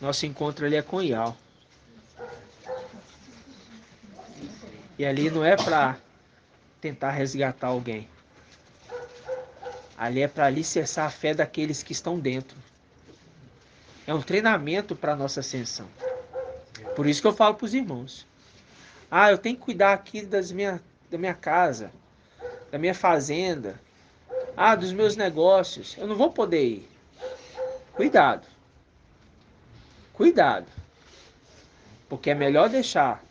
Nosso encontro ali é com Ial. E ali não é para tentar resgatar alguém. Ali é para alicerçar a fé daqueles que estão dentro. É um treinamento para a nossa ascensão. Por isso que eu falo para os irmãos. Ah, eu tenho que cuidar aqui da minha casa, da minha fazenda, dos meus negócios. Eu não vou poder ir. Cuidado. Cuidado. Porque é melhor deixar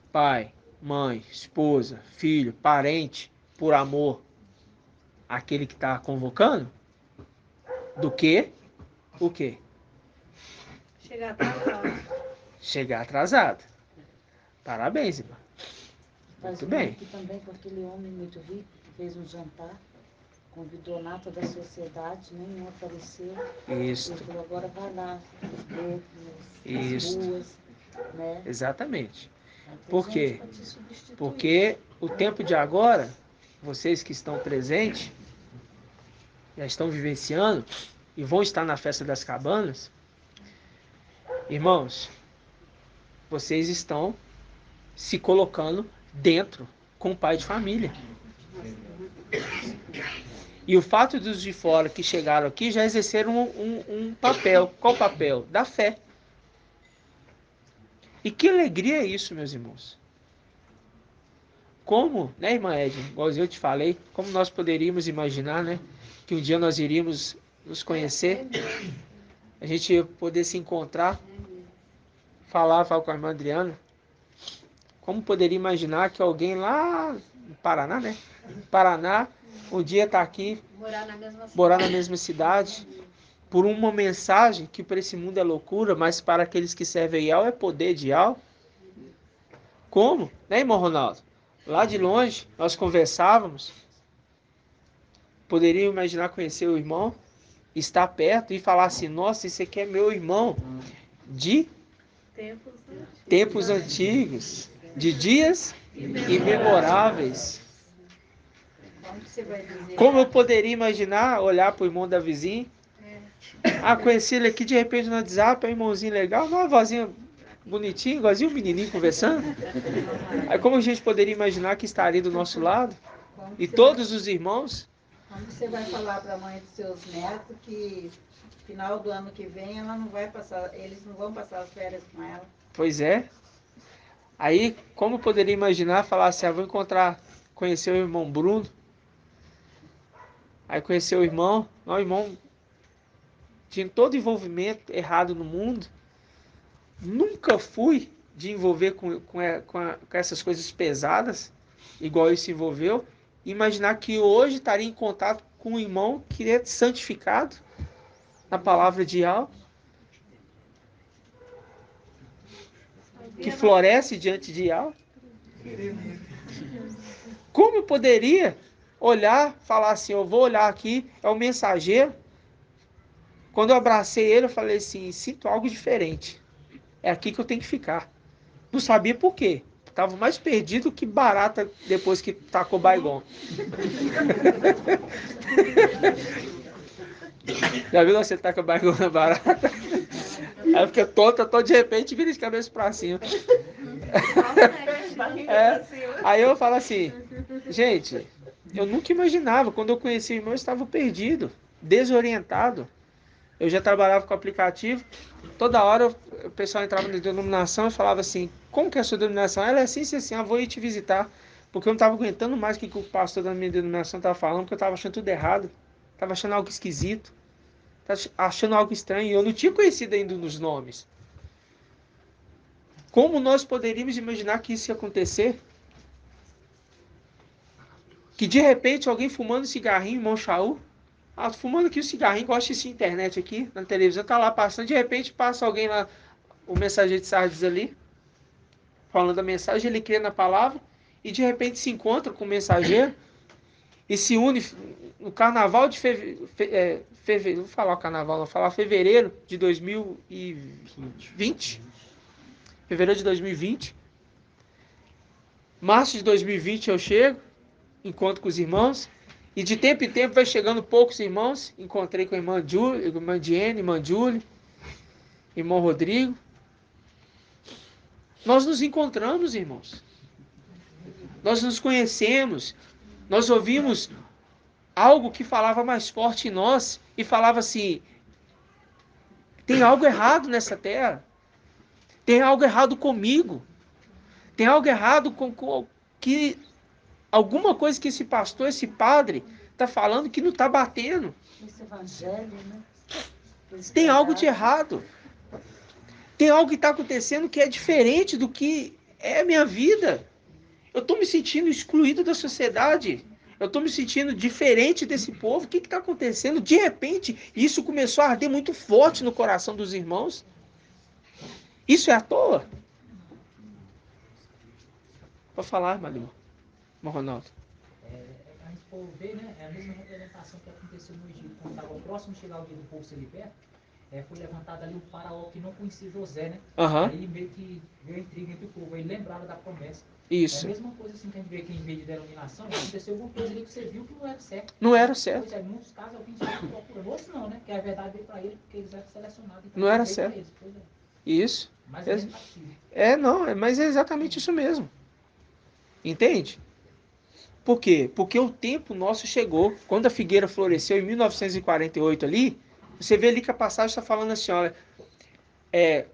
pai, mãe, esposa, filho, parente, por amor, aquele que está convocando, do que o quê? Chegar atrasado. Chegar atrasado. Parabéns, irmã. Muito bem. Aqui também com aquele homem muito rico que fez um jantar, convidou nata da sociedade, nenhum apareceu. Isso. Ele falou, agora vai lá, nos becos, nas Isso. ruas, né? Exatamente. Vai ter Por gente quê? pra te substituir. Porque o tempo de agora, vocês que estão presentes, já estão vivenciando e vão estar na festa das cabanas, irmãos, vocês estão se colocando dentro com o pai de família. E o fato dos de fora que chegaram aqui já exerceram um papel. Qual papel? Da fé. E que alegria é isso, meus irmãos. Como, né, irmã Edna, igual eu te falei, como nós poderíamos imaginar, né, que um dia nós iríamos nos conhecer, a gente ia poder se encontrar, falar com a irmã Adriana. Como poderia imaginar que alguém lá no Paraná, né, Paraná, um dia está aqui, morar na mesma cidade, por uma mensagem que para esse mundo é loucura, mas para aqueles que servem Ial é poder de Ial. Como? Né, irmão Ronaldo? Lá de longe, nós conversávamos. Poderia imaginar conhecer o irmão estar perto e falar assim, nossa, esse aqui é meu irmão de tempos antigos, de dias imemoráveis. Como que você vai dizer? Como eu poderia imaginar olhar para o irmão da vizinha? Ah, conheci ele aqui de repente no WhatsApp, é um irmãozinho legal, uma vozinha bonitinha, igualzinho um menininho conversando. Aí como a gente poderia imaginar que estaria do nosso lado? Como E que você todos os irmãos? Como você vai falar para a mãe dos seus netos que final do ano que vem ela não vai passar, eles não vão passar as férias com ela? Pois é. Aí, como eu poderia imaginar falar assim, vou conhecer o irmão Bruno. Aí conhecer o irmão tinha todo envolvimento errado no mundo. Nunca fui de envolver com essas coisas pesadas, igual ele se envolveu. Imaginar que hoje estaria em contato com um irmão que é santificado na palavra de Yahweh, que floresce diante de Yahweh. Como eu poderia olhar, falar assim, eu vou olhar aqui, é o mensageiro. Quando eu abracei ele, eu falei assim, sinto algo diferente. É aqui que eu tenho que ficar. Não sabia por quê. Estava mais perdido que barata depois que tacou Baygon. Já viu você taca Baygon na barata? Aí fica tonta, tô de repente vira de cabeça pra cima. Aí eu falo assim, gente, eu nunca imaginava. Quando eu conheci o irmão, eu estava perdido, desorientado. Eu já trabalhava com aplicativo. Toda hora o pessoal entrava na denominação e falava assim, como que é a sua denominação? Ela é assim, assim, vou ir te visitar. Porque eu não estava aguentando mais o que o pastor da minha denominação estava falando, porque eu estava achando tudo errado. Estava achando algo esquisito. Estava achando algo estranho. E eu não tinha conhecido ainda os nomes. Como nós poderíamos imaginar que isso ia acontecer? Que de repente alguém fumando cigarrinho, irmão Shaul, fumando aqui o cigarrinho, gosta de assistir internet aqui na televisão, tá lá passando, de repente passa alguém lá, o mensageiro de Sardes ali, falando a mensagem, ele crê na palavra, e de repente se encontra com o mensageiro e se une no carnaval de fevereiro, vou falar o carnaval, vou falar fevereiro de 2020, fevereiro de 2020, março de 2020 eu chego, encontro com os irmãos, e de tempo em tempo vai chegando poucos irmãos. Encontrei com a irmã Júlia, irmã Diene, irmã Júlia, irmão Rodrigo. Nós nos encontramos, irmãos. Nós nos conhecemos. Nós ouvimos algo que falava mais forte em nós e falava assim, tem algo errado nessa terra. Tem algo errado comigo. Tem algo errado com que alguma coisa que esse pastor, esse padre está falando que não está batendo. Esse evangelho, né? Tem algo de errado. Tem algo que está acontecendo que é diferente do que é a minha vida. Eu estou me sentindo excluído da sociedade. Eu estou me sentindo diferente desse povo. O que está acontecendo? De repente, isso começou a arder muito forte no coração dos irmãos. Isso é à toa? Vou falar, Malu. Ronaldo. A gente for ver, né, é a mesma representação que aconteceu no Egito, quando estava próximo de chegar alguém do povo ali perto, foi levantado ali o faraó que não conhecia José, né? Uhum. Aí meio que veio intriga entre o povo, aí lembraram da promessa. Isso. É a mesma coisa assim que a gente vê que em vez de denominação, aconteceu alguma coisa ali que você viu que não era certo. Não era certo. Pois é, em muitos casos alguém estava procurando, outros não, né? Que a verdade veio para ele porque eles eram selecionados. Então não era veio certo. Eles, pois é. Isso. Mas mas é exatamente isso mesmo. Entende? Por quê? Porque o tempo nosso chegou. Quando a figueira floresceu em 1948 ali, você vê ali que a passagem está falando assim, olha,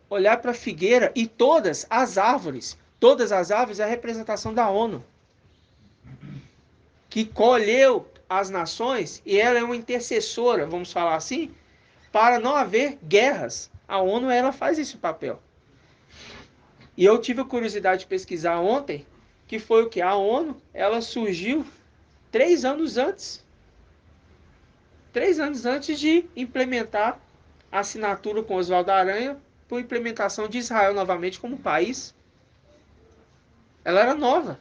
olhar para a figueira e todas as árvores é a representação da ONU, que colheu as nações e ela é uma intercessora, vamos falar assim, para não haver guerras. A ONU, ela faz esse papel. E eu tive a curiosidade de pesquisar ontem, que foi o que? A ONU, ela surgiu 3 anos antes. 3 anos antes de implementar a assinatura com Oswaldo Aranha por implementação de Israel novamente como país. Ela era nova.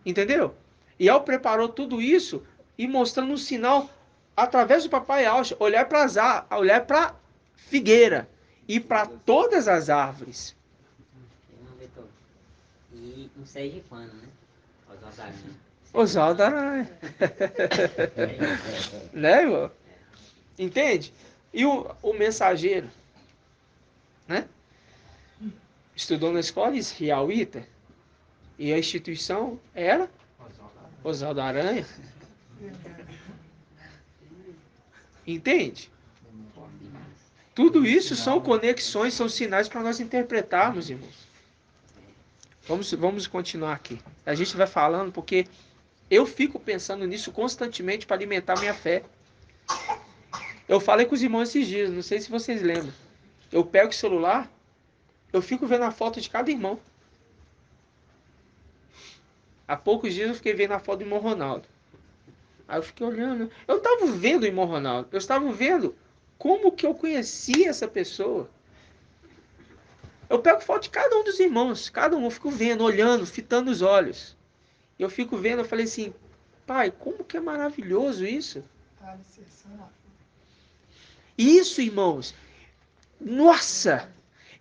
Entendeu? E ela preparou tudo isso e mostrando um sinal através do papai Alcha, olhar para figueira e para todas as árvores. Não, Vitor. E um sergipano, né? Oswaldo Aranha. Oswaldo Aranha. Né, irmão? Entende? E o mensageiro, né? Estudou na escola israelita e a instituição era Oswaldo Aranha. Entende? Tudo isso são conexões, são sinais para nós interpretarmos, irmãos. Vamos continuar aqui. A gente vai falando porque eu fico pensando nisso constantemente para alimentar minha fé. Eu falei com os irmãos esses dias, não sei se vocês lembram. Eu pego o celular, eu fico vendo a foto de cada irmão. Há poucos dias eu fiquei vendo a foto do irmão Ronaldo. Aí eu fiquei olhando. Eu estava vendo o irmão Ronaldo. Eu estava vendo como que eu conhecia essa pessoa. Eu pego foto de cada um dos irmãos. Cada um eu fico vendo, olhando, fitando os olhos. Eu fico vendo, eu falei assim, pai, como que é maravilhoso isso. Isso, irmãos. Nossa!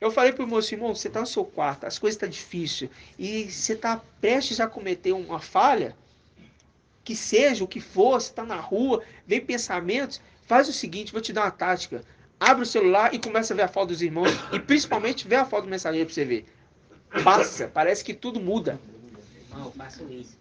Eu falei para o irmão, irmão, você está no seu quarto, as coisas estão difíceis, e você está prestes a cometer uma falha, que seja o que for, você está na rua, vem pensamentos, faz o seguinte, vou te dar uma tática. Abre o celular e começa a ver a foto dos irmãos, e principalmente vê a foto do mensageiro para você ver. Passa, parece que tudo muda. Irmão, eu faço isso.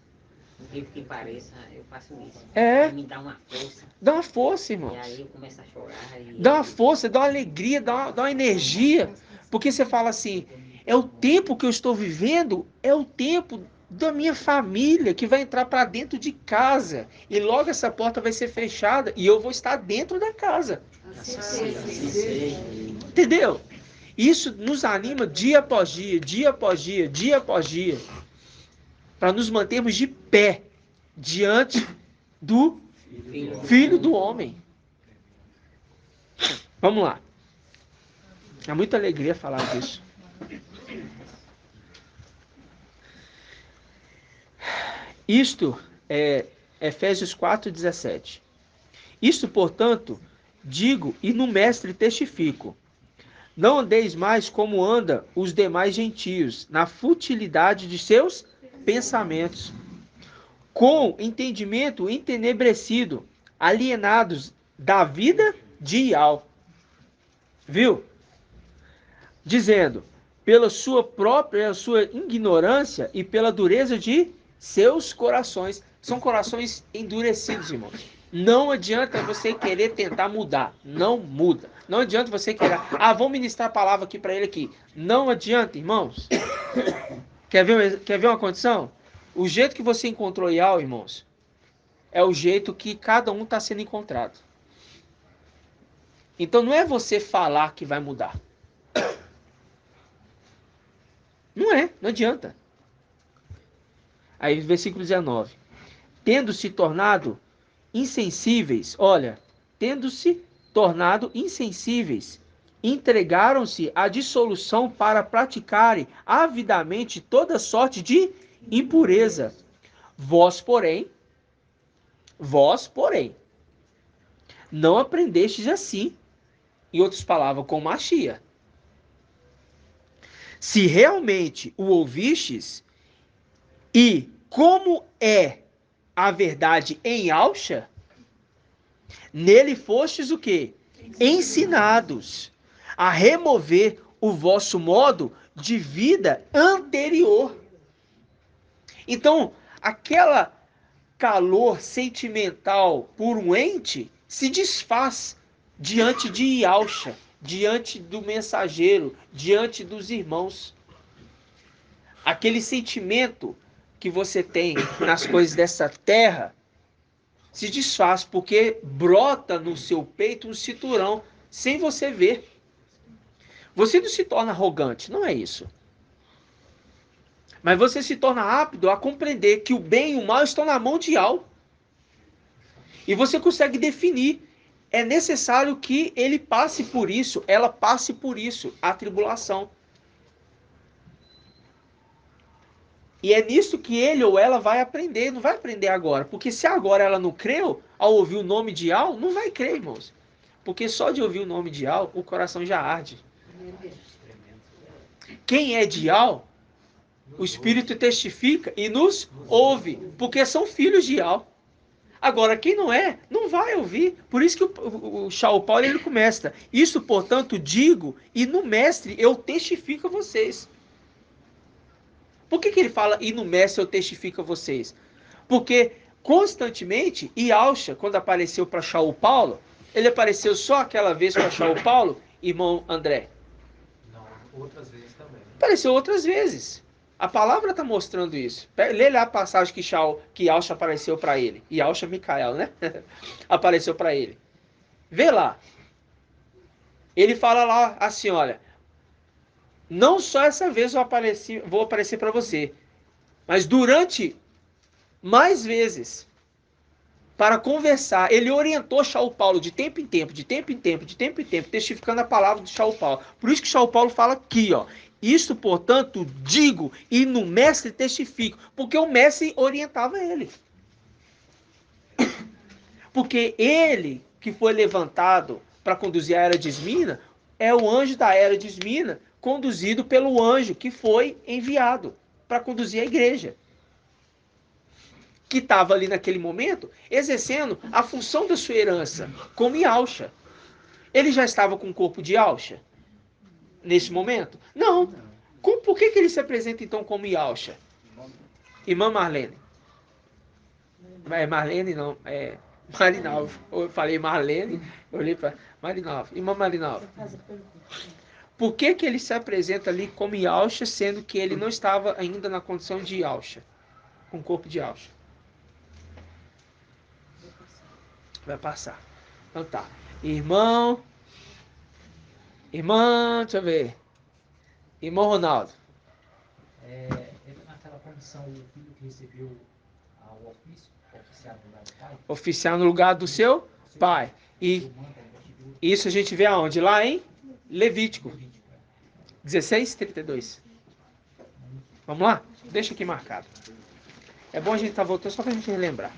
Incrível que pareça, eu faço isso. É. Aí me dá uma força. Dá uma força, irmão. E aí eu começo a chorar. E... Dá uma força, dá uma alegria, dá uma energia. Porque você fala assim, é o tempo que eu estou vivendo, é o tempo da minha família que vai entrar para dentro de casa. E logo essa porta vai ser fechada e eu vou estar dentro da casa. Entendeu? Isso nos anima dia após dia, dia após dia, dia após dia. Para nos mantermos de pé diante do Filho do Homem. Vamos lá. É muita alegria falar disso. Isto é Efésios 4:17. Isto, portanto, digo e no mestre testifico. Não andeis mais como anda os demais gentios, na futilidade de seus pensamentos, com entendimento entenebrecido, alienados da vida real. Viu? Dizendo, pela sua ignorância e pela dureza de seus corações. São corações endurecidos, irmãos. Não adianta você querer tentar mudar. Não muda. Não adianta você querer... vamos ministrar a palavra aqui para ele aqui. Não adianta, irmãos. Quer ver uma condição? O jeito que você encontrou Ial, irmãos, é o jeito que cada um está sendo encontrado. Então não é você falar que vai mudar. Não adianta. Aí, versículo 19. Tendo-se tornado insensíveis, entregaram-se à dissolução para praticarem avidamente toda sorte de impureza. Vós, porém, não aprendestes assim. Em outras palavras, com Machia. Se realmente o ouvistes, e como é a verdade em Alcha, nele fostes o quê? Ensinados a remover o vosso modo de vida anterior. Então, aquela calor sentimental por um ente se desfaz diante de Ialcha, diante do mensageiro, diante dos irmãos. Aquele sentimento que você tem nas coisas dessa terra se desfaz, porque brota no seu peito um cinturão, sem você ver. Você não se torna arrogante, não é isso. Mas você se torna apto a compreender que o bem e o mal estão na mão de Ial. E você consegue definir. É necessário que ele passe por isso, ela passe por isso, a tribulação. E é nisso que ele ou ela vai aprender, não vai aprender agora. Porque se agora ela não creu, ao ouvir o nome de Al, não vai crer, irmãos. Porque só de ouvir o nome de Al, o coração já arde. Quem é de Al, o Espírito testifica e nos ouve, porque são filhos de Al. Agora, quem não é, não vai ouvir. Por isso que o Shaul Paulo ele começa. Isso, portanto, digo, e no mestre eu testifico a vocês. Por que ele fala, e no mestre eu testifico a vocês? Porque constantemente, Yalcha, quando apareceu para Shaul Paulo, ele apareceu só aquela vez para Shaul Paulo, irmão André? Não, outras vezes também. Apareceu outras vezes. A palavra está mostrando isso. Lê lá a passagem que Yalcha apareceu para ele. Yalcha Micael, né? Apareceu para ele. Vê lá. Ele fala lá assim, olha. Não só essa vez vou aparecer para você. Mas durante mais vezes. Para conversar. Ele orientou Shaul Paulo de tempo em tempo, de tempo em tempo, de tempo em tempo, testificando a palavra de Shaul Paulo. Por isso que Shaul Paulo fala aqui, ó. Isto, portanto, digo e no mestre testifico, porque o mestre orientava ele. Porque ele que foi levantado para conduzir a era de Esmina, é o anjo da era de Esmina, conduzido pelo anjo que foi enviado para conduzir a igreja. Que estava ali naquele momento, exercendo a função da sua herança, como Yalcha. Ele já estava com o corpo de Yalcha? Nesse momento? Não. Por que ele se apresenta então como Yalcha? Irmã Marlene. Marlene não, Marinalva. Eu falei Marlene, eu olhei para Marinalva. Irmã Marinalva. Por que ele se apresenta ali como Yalcha, sendo que ele não estava ainda na condição de Yalcha? Com o corpo de Yalcha. Vai passar. Então tá. Irmã, deixa eu ver. Irmão Ronaldo. Naquela condição, o filho que recebeu o ofício, oficial no lugar do pai. Oficial no lugar do seu pai. E isso a gente vê aonde? Lá em Levítico 16:32. Vamos lá? Deixa aqui marcado. É bom a gente estar voltando só para a gente relembrar.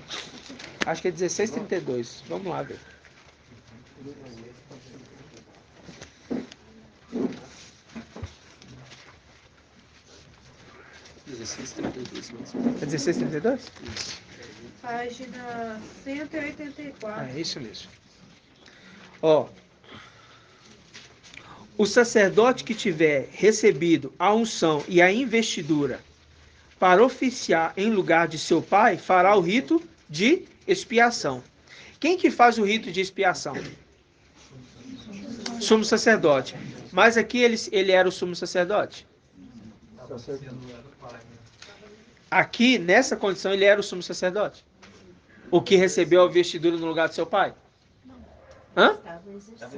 Acho que é 16:32. Vamos lá ver. É 16:32? Página 184. É isso mesmo. Ó. O sacerdote que tiver recebido a unção e a investidura para oficiar em lugar de seu pai, fará o rito de expiação. Quem que faz o rito de expiação? Sumo sacerdote. Mas aqui ele era o sumo sacerdote? Aqui, nessa condição, ele era o sumo sacerdote? O que recebeu a investidura no lugar de seu pai? Hã?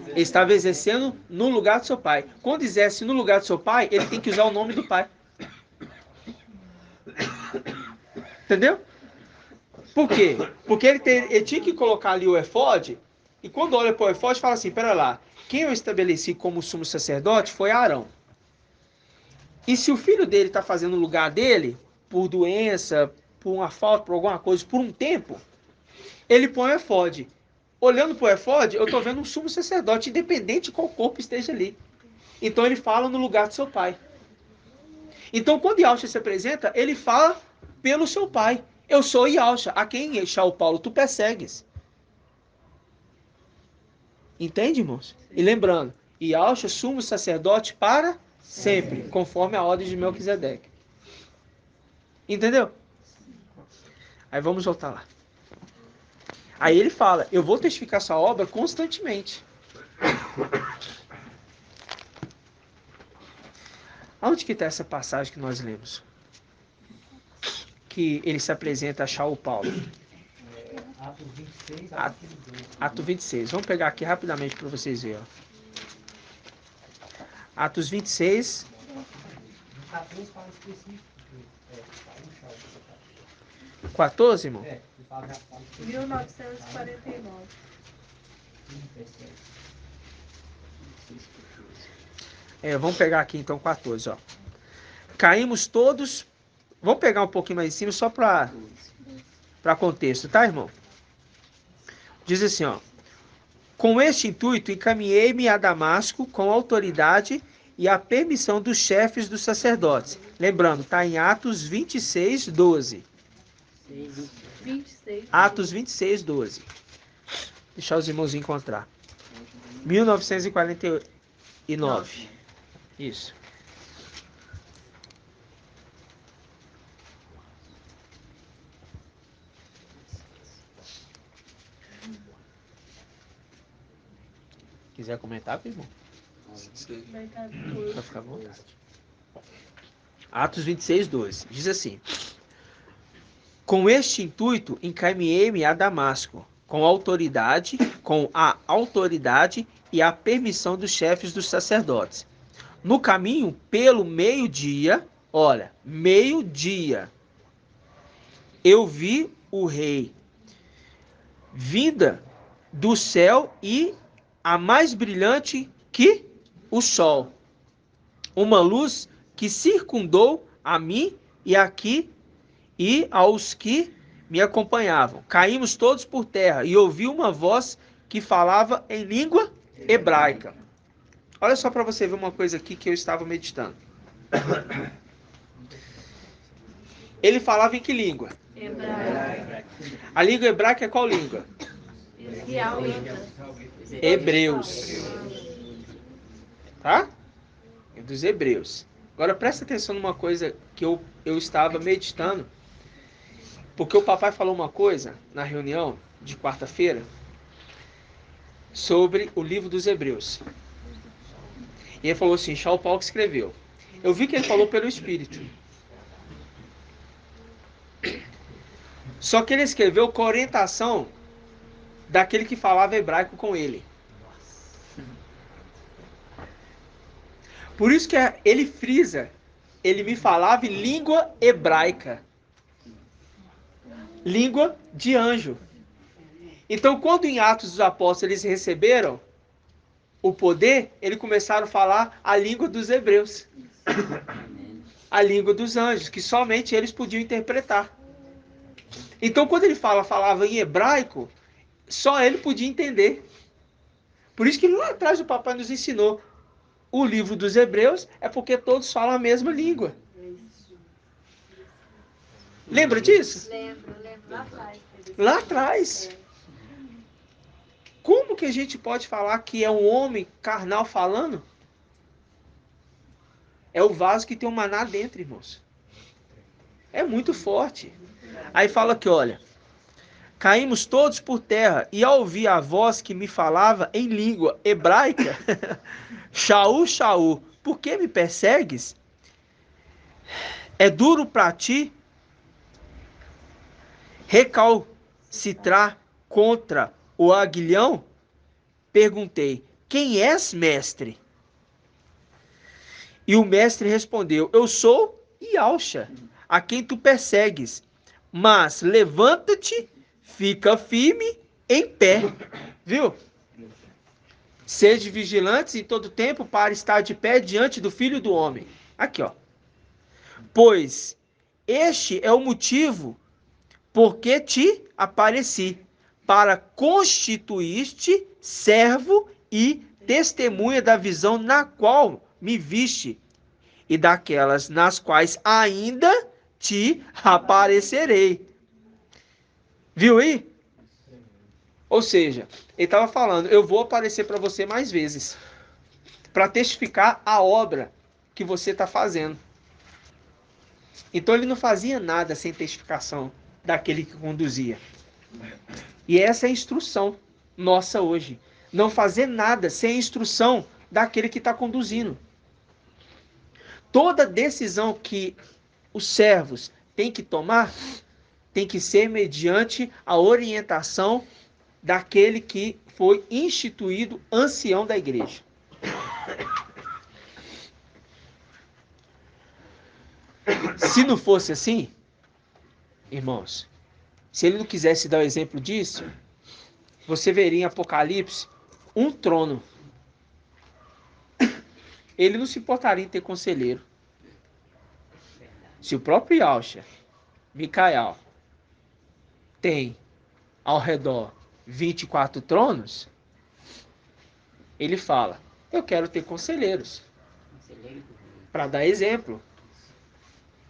Ele estava exercendo no lugar do seu pai. Quando exerce no lugar do seu pai, ele tem que usar o nome do pai. Entendeu? Por quê? Porque ele tinha que colocar ali o efode, e quando olha para o efode, fala assim, pera lá, quem eu estabeleci como sumo sacerdote foi Arão. E se o filho dele está fazendo o lugar dele, por doença, por uma falta, por alguma coisa, por um tempo, ele põe o efode. Olhando para o efode, eu estou vendo um sumo sacerdote, independente de qual corpo esteja ali. Então ele fala no lugar do seu pai. Então quando Yalcha se apresenta, ele fala pelo seu pai. Eu sou Yalcha, a quem, Shaul Paulo, tu persegues. Entende, irmãos? E lembrando, Yalcha, sumo sacerdote para sempre, conforme a ordem de Melquisedeque. Entendeu? Aí vamos voltar lá. Aí ele fala, eu vou testificar sua obra constantemente. Onde que está essa passagem que nós lemos? Que ele se apresenta a Shaul Paulo. Atos 26, Atos 26. Vamos pegar aqui rapidamente para vocês verem. Atos 26. No 14 fala específico. 14, irmão? Ele fala 1949. Vamos pegar aqui então 14, ó. Caímos todos, Vamos pegar um pouquinho mais em cima só para contexto, tá, irmão? Diz assim, ó. Com este intuito, encaminhei-me a Damasco com autoridade e a permissão dos chefes dos sacerdotes. Lembrando, está em Atos 26, 12. 26. Atos 26, 12. Deixar os irmãos encontrar. 1949. Isso. Quiser comentar, irmão? Vai ficar à vontade. Atos 26, 12. Diz assim: com este intuito, encaminhei-me a Damasco, com a autoridade e a permissão dos chefes dos sacerdotes. No caminho, pelo meio-dia, olha, meio-dia, eu vi o rei, vinda do céu e a mais brilhante que o sol. Uma luz que circundou a mim e aos que me acompanhavam. Caímos todos por terra e ouvi uma voz que falava em língua hebraica. Olha só para você ver uma coisa aqui que eu estava meditando. Ele falava em que língua? Hebraico. A língua hebraica é qual língua? Israelita. Hebreus. Tá? É dos hebreus. Agora presta atenção numa coisa que eu estava meditando. Porque o papai falou uma coisa na reunião de quarta-feira sobre o livro dos Hebreus. E ele falou assim, Shaul Paulo que escreveu. Eu vi que ele falou pelo Espírito. Só que ele escreveu com a orientação daquele que falava hebraico com ele. Por isso que ele frisa, ele me falava em língua hebraica. Língua de anjo. Então, quando em Atos dos Apóstolos eles receberam o poder, eles começaram a falar a língua dos hebreus. A língua dos anjos, que somente eles podiam interpretar. Então, quando ele falava em hebraico, só ele podia entender. Por isso que lá atrás o papai nos ensinou o livro dos Hebreus, é porque todos falam a mesma língua. Lembra disso? Lembro lá atrás. Lá atrás. Como que a gente pode falar que é um homem carnal falando? É o vaso que tem um maná dentro, irmãos. É muito forte. Aí fala aqui, olha. Caímos todos por terra e ao ouvir a voz que me falava em língua hebraica, Shaul, Shaul, por que me persegues? É duro para ti recalcitrar contra o aguilhão? Perguntei, quem és, mestre? E o mestre respondeu, eu sou Yausha, a quem tu persegues. Mas levanta-te, fica firme em pé. Viu? Sede vigilantes em todo tempo para estar de pé diante do Filho do Homem. Aqui, ó. Pois este é o motivo porque te apareci, para constituir-te servo e testemunha da visão na qual me viste e daquelas nas quais ainda te aparecerei. Viu aí? Ou seja, ele estava falando, eu vou aparecer para você mais vezes, para testificar a obra que você está fazendo. Então ele não fazia nada sem testificação daquele que conduzia. E essa é a instrução nossa hoje. Não fazer nada sem a instrução daquele que está conduzindo. Toda decisão que os servos têm que tomar tem que ser mediante a orientação daquele que foi instituído ancião da igreja. Se não fosse assim, irmãos, se ele não quisesse dar o exemplo disso, você veria em Apocalipse um trono. Ele não se importaria em ter conselheiro. Se o próprio Yahshua, Micael, tem ao redor 24 tronos, ele fala, eu quero ter conselheiros. Para dar exemplo.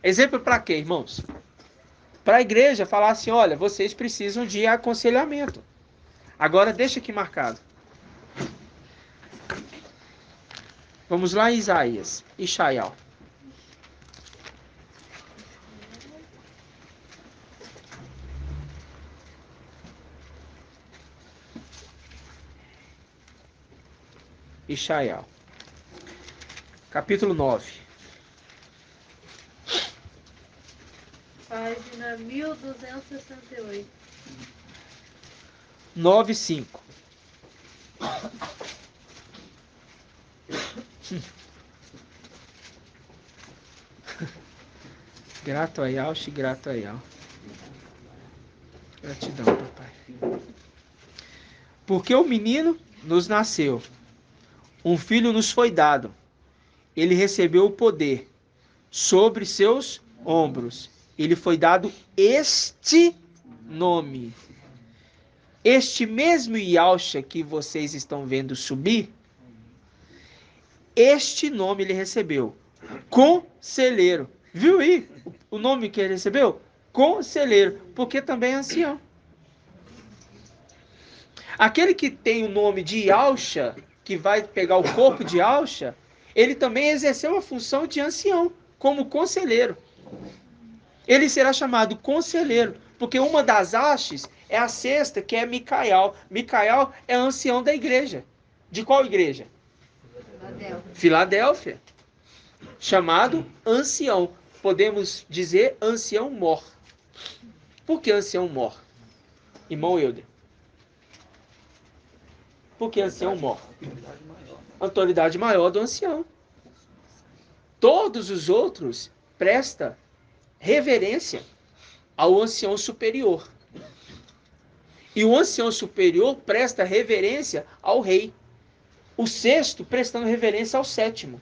Exemplo para quê, irmãos? Para a igreja falar assim, olha, vocês precisam de aconselhamento. Agora deixa aqui marcado. Vamos lá em Isaías, Ishaial. Ishaial. Capítulo 9. Página 1268. 9:5. Grato a Yahshua, grato a Yahweh. Gratidão, papai. Porque o menino nos nasceu, um filho nos foi dado. Ele recebeu o poder sobre seus ombros. Ele foi dado este nome. Este mesmo Yahshua que vocês estão vendo subir, este nome ele recebeu. Conselheiro. Viu aí o nome que ele recebeu? Conselheiro. Porque também é ancião. Aquele que tem o nome de Yahshua, que vai pegar o corpo de Yahshua, ele também exerceu a função de ancião, como conselheiro. Ele será chamado conselheiro, porque uma das hastes é a sexta, que é Micael. Micael é ancião da igreja. De qual igreja? Filadélfia. Chamado ancião. Podemos dizer ancião mor. Por que ancião mor? Irmão Euder. Por que ancião mor? Autoridade maior do ancião. Todos os outros prestam reverência ao ancião superior. E o ancião superior presta reverência ao rei. O sexto prestando reverência ao sétimo.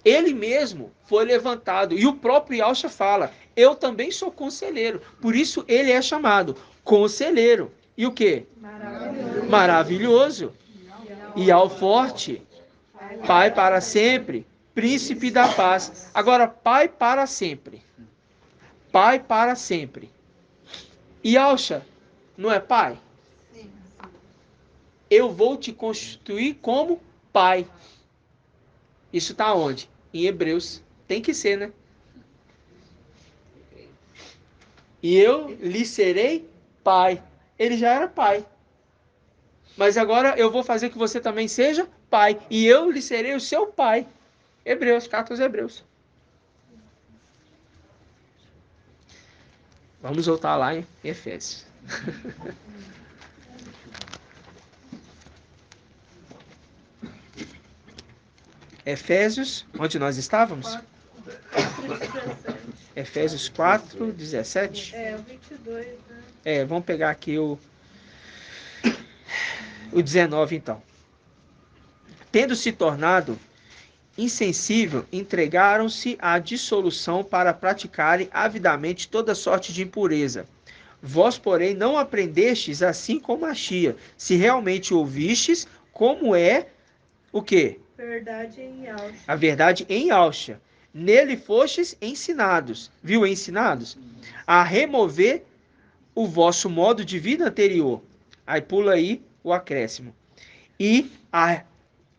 Ele mesmo foi levantado. E o próprio Yahshua fala, eu também sou conselheiro. Por isso ele é chamado conselheiro. E o quê? Maravilhoso. Maravilhoso. E ao forte. Pai para sempre. Príncipe da paz. Agora, pai para sempre. Pai para sempre. E Yahshua não é pai? Eu vou te constituir como pai. Isso está onde? Em Hebreus. Tem que ser, né? E eu lhe serei pai. Ele já era pai. Mas agora eu vou fazer que você também seja pai. E eu lhe serei o seu pai. Hebreus, carta aos Hebreus. Vamos voltar lá em Efésios. Efésios, onde nós estávamos? 4:17. Efésios 4:17. É, o 22, né? Vamos pegar aqui o 19 então. Tendo se tornado insensível, entregaram-se à dissolução para praticarem avidamente toda sorte de impureza. Vós, porém, não aprendestes assim como Machia, se realmente ouvistes como é o quê? Verdade em Yahshua. A verdade em Yahshua. Nele fostes ensinados, viu? Ensinados a remover o vosso modo de vida anterior. Aí pula aí o acréscimo.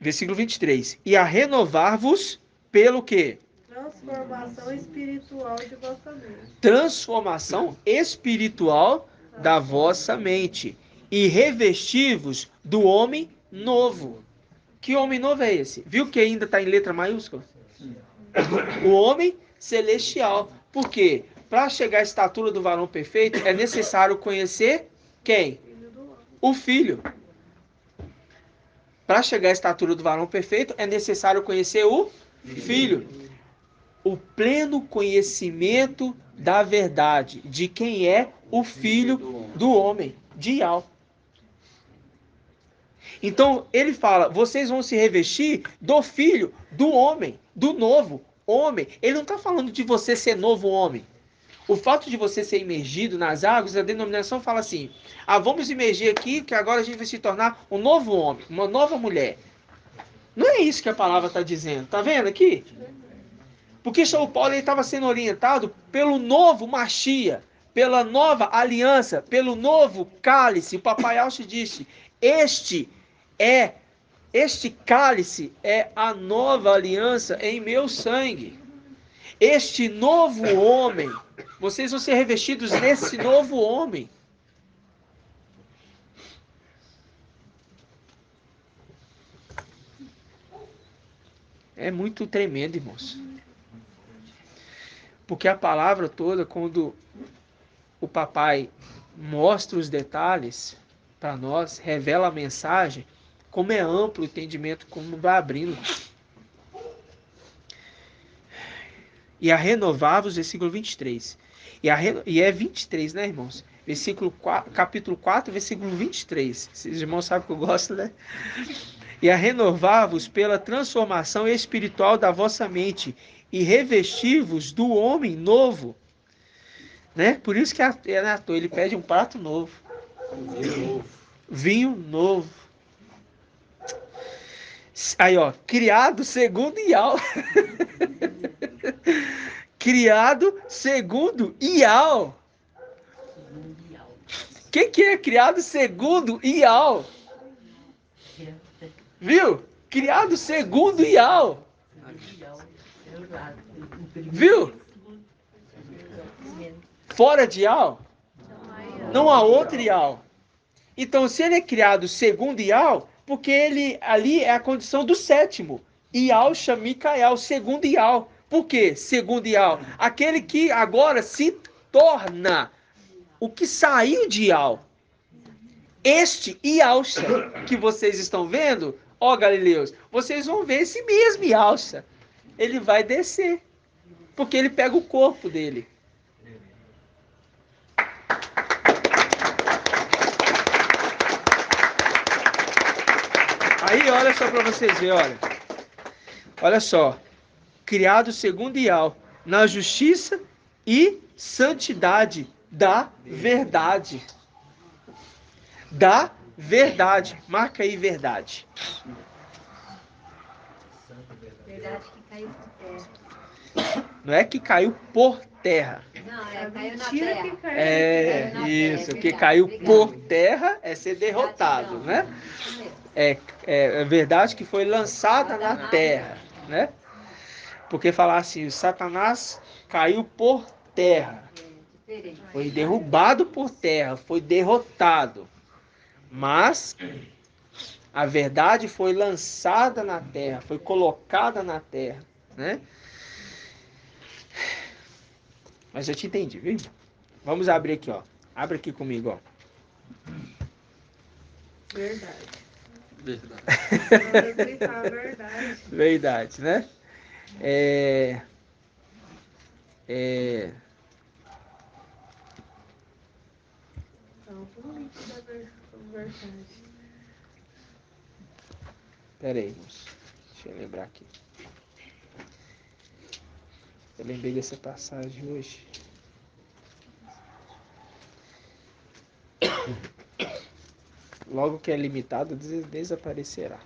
Versículo 23. E a renovar-vos pelo quê? Transformação espiritual de vossa mente. Transformação espiritual da vossa mente. E revestir-vos do homem novo. Que homem novo é esse? Viu que ainda está em letra maiúscula? O homem celestial. Por quê? Para chegar à estatura do varão perfeito, é necessário conhecer quem? O Filho. Para chegar à estatura do varão perfeito, é necessário conhecer o Filho. O pleno conhecimento da verdade, de quem é o Filho do homem, de Yahweh. Então, ele fala, vocês vão se revestir do Filho, do homem, do novo homem, ele não está falando de você ser novo homem. O fato de você ser imergido nas águas, a denominação fala assim, vamos imergir aqui, que agora a gente vai se tornar um novo homem, uma nova mulher. Não é isso que a palavra está dizendo, tá vendo aqui? Porque o Paulo estava sendo orientado pelo novo Machia, pela nova aliança, pelo novo cálice. O papai Alche disse, este cálice é a nova aliança em meu sangue. Este novo homem, vocês vão ser revestidos nesse novo homem. É muito tremendo, irmãos. Porque a palavra toda, quando o papai mostra os detalhes para nós, revela a mensagem, como é amplo o entendimento, como vai abrindo. E a renovar-vos, versículo 23. E é 23, né, irmãos? Capítulo 4, versículo 23. Esses irmãos sabem que eu gosto, né? E a renovar-vos pela transformação espiritual da vossa mente e revestir-vos do homem novo. Né? Por isso que ele pede um prato novo. Vinho novo. Aí, ó, criado segundo Ial. Criado segundo Ial. O que é criado segundo Ial? Viu? Criado segundo Ial. Viu? Fora de Ial, não há outro Ial. Então, se ele é criado segundo Ial, porque ele ali é a condição do sétimo. Ial Shamicael, segundo Ial. Por quê? Segundo Ial. Aquele que agora se torna o que saiu de Ial. Este Ialcha que vocês estão vendo, ó Galileus, vocês vão ver esse mesmo Ialcha. Ele vai descer. Porque ele pega o corpo dele. Aí, olha só para vocês verem, olha. Olha só. Criado segundo Ial, na justiça e santidade da verdade. Da verdade. Marca aí verdade. Verdade que caiu por terra. Não é que caiu por terra. Não, caiu na Mentira terra. que caiu. É, Caiu na isso. terra, O que obrigado, caiu obrigado. por terra é ser derrotado, Gratidão. né? Isso mesmo. É verdade que foi lançada na terra, né? Porque falar assim, Satanás caiu por terra. É diferente. Foi derrubado por terra, foi derrotado. Mas a verdade foi lançada na terra, foi colocada na terra, né? Mas eu te entendi, viu? Vamos abrir aqui, ó. Abre aqui comigo, ó. Verdade. Verdade. Vamos explicar a verdade. Verdade, né? Então, vamos mentir da verdade. Pera aí, moço. Deixa eu lembrar aqui. Eu lembrei dessa passagem hoje. Logo que é limitado, desaparecerá.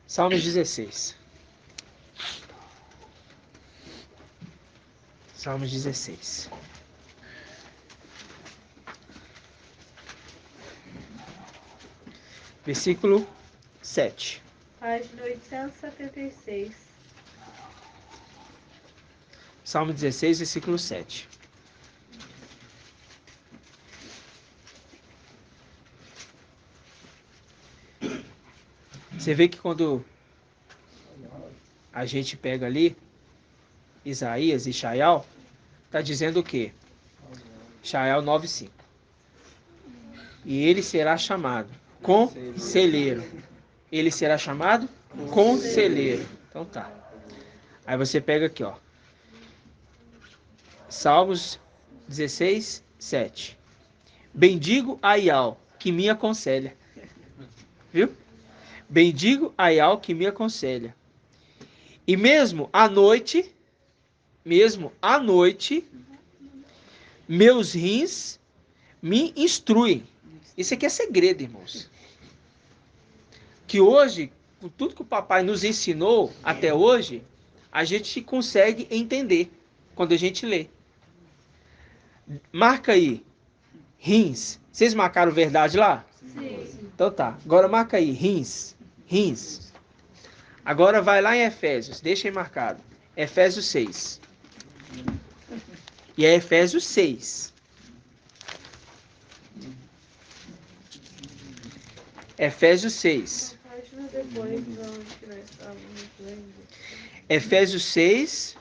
Salmos 16. Salmos 16. Versículo 7. Página 876. Salmo 16, versículo 7. Você vê que quando a gente pega ali Isaías e Shaial, está dizendo o quê? Shaial 9:5. E ele será chamado conselheiro. Ele será chamado conselheiro. Então tá. Aí você pega aqui, ó. Salmos 16, 7. Bendigo a Ial, que me aconselha. Viu? Bendigo a Ial que me aconselha. E mesmo à noite, meus rins me instruem. Isso aqui é segredo, irmãos. Que hoje, com tudo que o papai nos ensinou até hoje, a gente consegue entender quando a gente lê. Marca aí, rins. Vocês marcaram verdade lá? Sim. Então tá. Agora marca aí, rins. Rins. Agora vai lá em Efésios. Deixa aí marcado. Efésios 6. E é Efésios 6. Efésios 6. Página depois de onde que nós estávamos lendo. Efésios 6,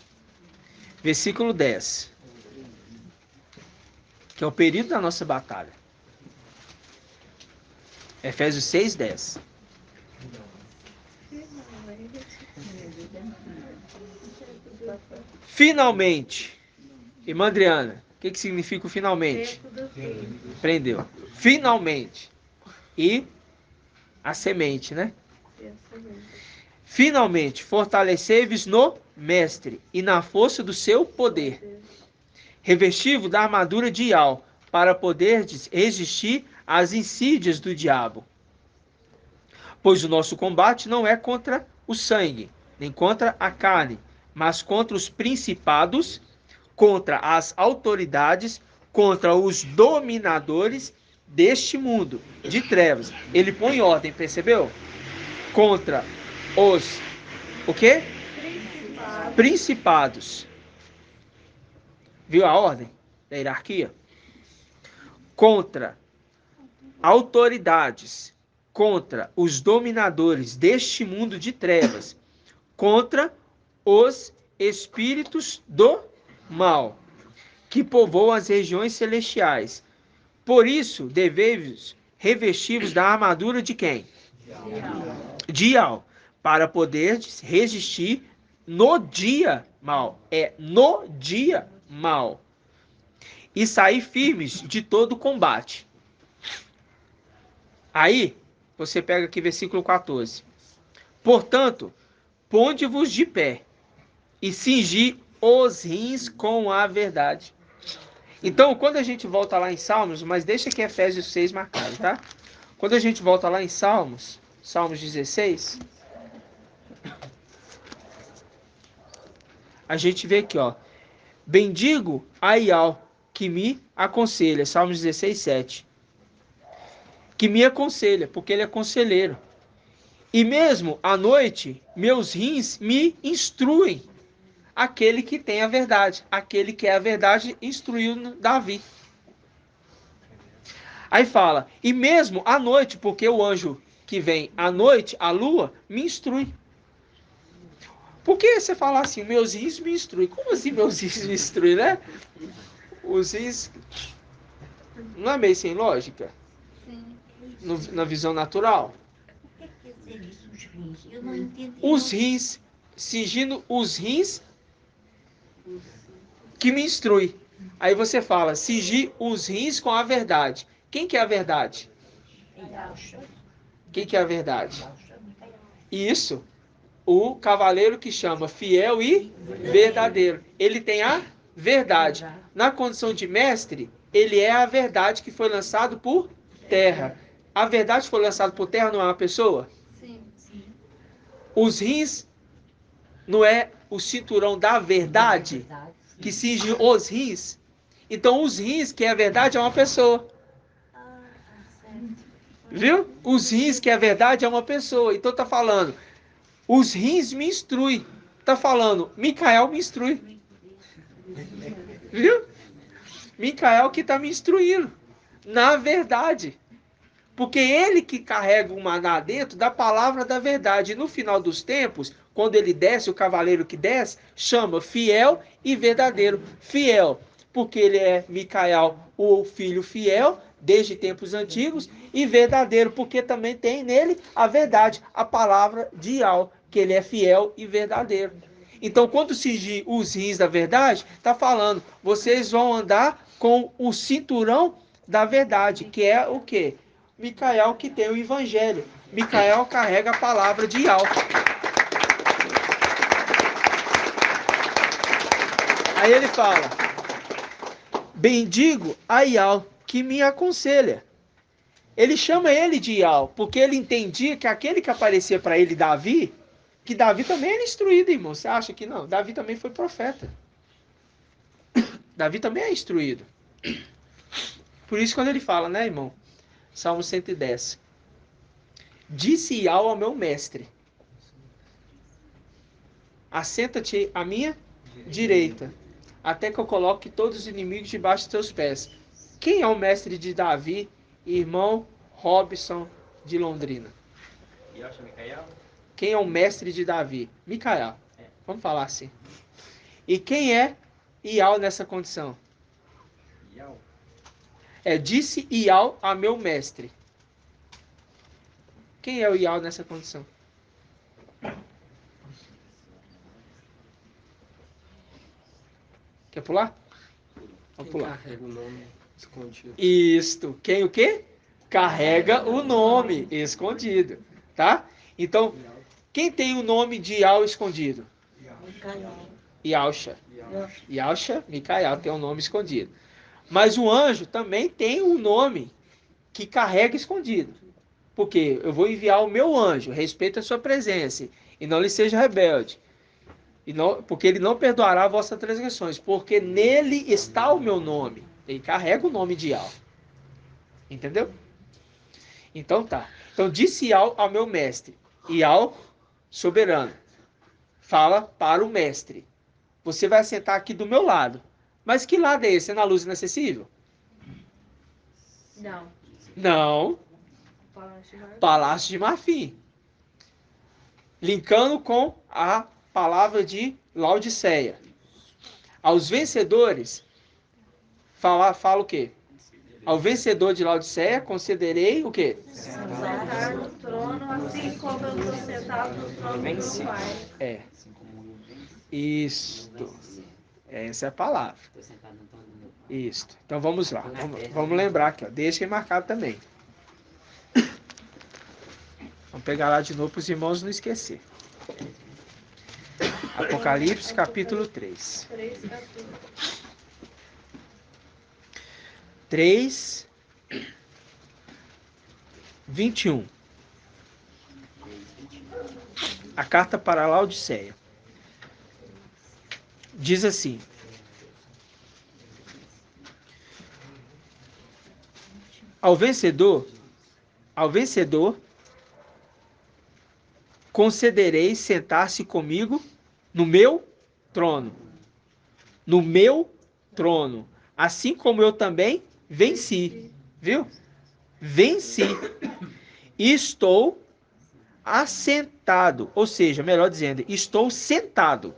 versículo 10. Que é o período da nossa batalha. Efésios 6, 10. Finalmente. Irmã Adriana, o que significa o finalmente? Tempo do fim. Prendeu. Finalmente. E a semente, né? Finalmente, fortalecei-vos no mestre e na força do seu poder. Revesti-vos da armadura de Ial, para poderdes resistir às insídias do diabo. Pois o nosso combate não é contra o sangue, nem contra a carne, mas contra os principados, contra as autoridades, contra os dominadores deste mundo de trevas. Ele põe ordem, percebeu? Contra os o quê? Principados. Viu a ordem da hierarquia? Contra autoridades, contra os dominadores deste mundo de trevas, contra os espíritos do mal, que povoam as regiões celestiais. Por isso, deveis revestir-vos da armadura de quem? De Ial, para poder resistir no dia mal. É no dia mal. E sair firmes de todo combate. Aí, você pega aqui versículo 14. Portanto, ponde-vos de pé e cingi os rins com a verdade. Então, quando a gente volta lá em Salmos, mas deixa aqui Efésios 6 marcado, tá? Quando a gente volta lá em Salmos 16, a gente vê aqui, ó. Bendigo a Ial, que me aconselha. Salmos 16, 7. Que me aconselha, porque ele é conselheiro. E mesmo à noite, meus rins me instruem. Aquele que tem a verdade. Aquele que é a verdade instruiu Davi. Aí fala, e mesmo à noite, porque o anjo que vem à noite, a lua, me instrui. Por que você fala assim, meus rins me instruem? Como assim meus rins me instruem, né? Os rins... Não é meio sem lógica? Na visão natural? O que quer dizer isso, os rins? Eu não entendi. Os rins, cingindo os rins que me instrui. Aí você fala, cingir os rins com a verdade. Quem que é a verdade? Quem que é a verdade? Isso. O cavaleiro que chama fiel e verdadeiro. Ele tem a verdade. Na condição de mestre, ele é a verdade que foi lançado por terra. A verdade que foi lançada por terra não é uma pessoa? Sim. Os rins não é o cinturão da verdade que cinge os rins? Então os rins, que é a verdade, é uma pessoa. Viu? Os rins, que é a verdade, é uma pessoa. Então tá falando, os rins me instruem. Tá falando, Micael me instrui. Viu? Micael que tá me instruindo. Na verdade. Porque ele que carrega o maná dentro da palavra da verdade. E no final dos tempos, quando ele desce, o cavaleiro que desce, chama fiel e verdadeiro. Fiel, porque ele é Micael, o filho fiel, desde tempos antigos, e verdadeiro, porque também tem nele a verdade, a palavra de Ial, que ele é fiel e verdadeiro. Então, quando cingir os rins da verdade, está falando, vocês vão andar com o cinturão da verdade, que é o quê? Micael, que tem o evangelho. Micael carrega a palavra de Ial. Aí ele fala: bendigo a Ial que me aconselha. Ele chama ele de Ial, porque ele entendia que aquele que aparecia para ele, Davi, que Davi também era instruído, irmão. Você acha que não? Davi também foi profeta. Davi também é instruído. Por isso quando ele fala, né, irmão? Salmo 110. Disse Ial ao meu mestre: assenta-te à minha direita, até que eu coloque todos os inimigos debaixo dos teus pés. Quem é o mestre de Davi, irmão Robson de Londrina? Quem é o mestre de Davi? Micael. Vamos falar assim. E quem é Ial nessa condição? Disse Ial a meu mestre. Quem é o Ial nessa condição? Quer pular? Vamos pular. Carrega o nome escondido. Isto. Quem o quê? Carrega o nome escondido. Tá? Então, quem tem o nome de Ial escondido? Ialcha. Ialcha, Micael tem um nome escondido. Mas o anjo também tem um nome que carrega escondido. Porque eu vou enviar o meu anjo, respeita a sua presença, e não lhe seja rebelde. Porque ele não perdoará vossas transgressões, porque nele está o meu nome. Ele carrega o nome de Ial. Entendeu? Então tá. Então disse Ial ao meu mestre. Ial, soberano, fala para o mestre: você vai sentar aqui do meu lado. Mas que lado é esse? É na luz inacessível? Não. Não. Palácio de Marfim. Linkando com a palavra de Laodiceia. Aos vencedores, fala o quê? Ao vencedor de Laodiceia concederei o quê? Sentar no trono, assim como eu estou sentado no trono do meu Pai. Isto. Essa é a palavra. Isto. Então vamos lá. Vamos lembrar aqui, ó. Deixa marcado também. Vamos pegar lá de novo para os irmãos não esquecer. Apocalipse, capítulo 3. 3, 21. A carta para Laodiceia. Diz assim: ao vencedor concederei sentar-se comigo no meu trono. No meu trono. Assim como eu também venci. Viu? Venci. Estou assentado. Ou seja, melhor dizendo, estou sentado.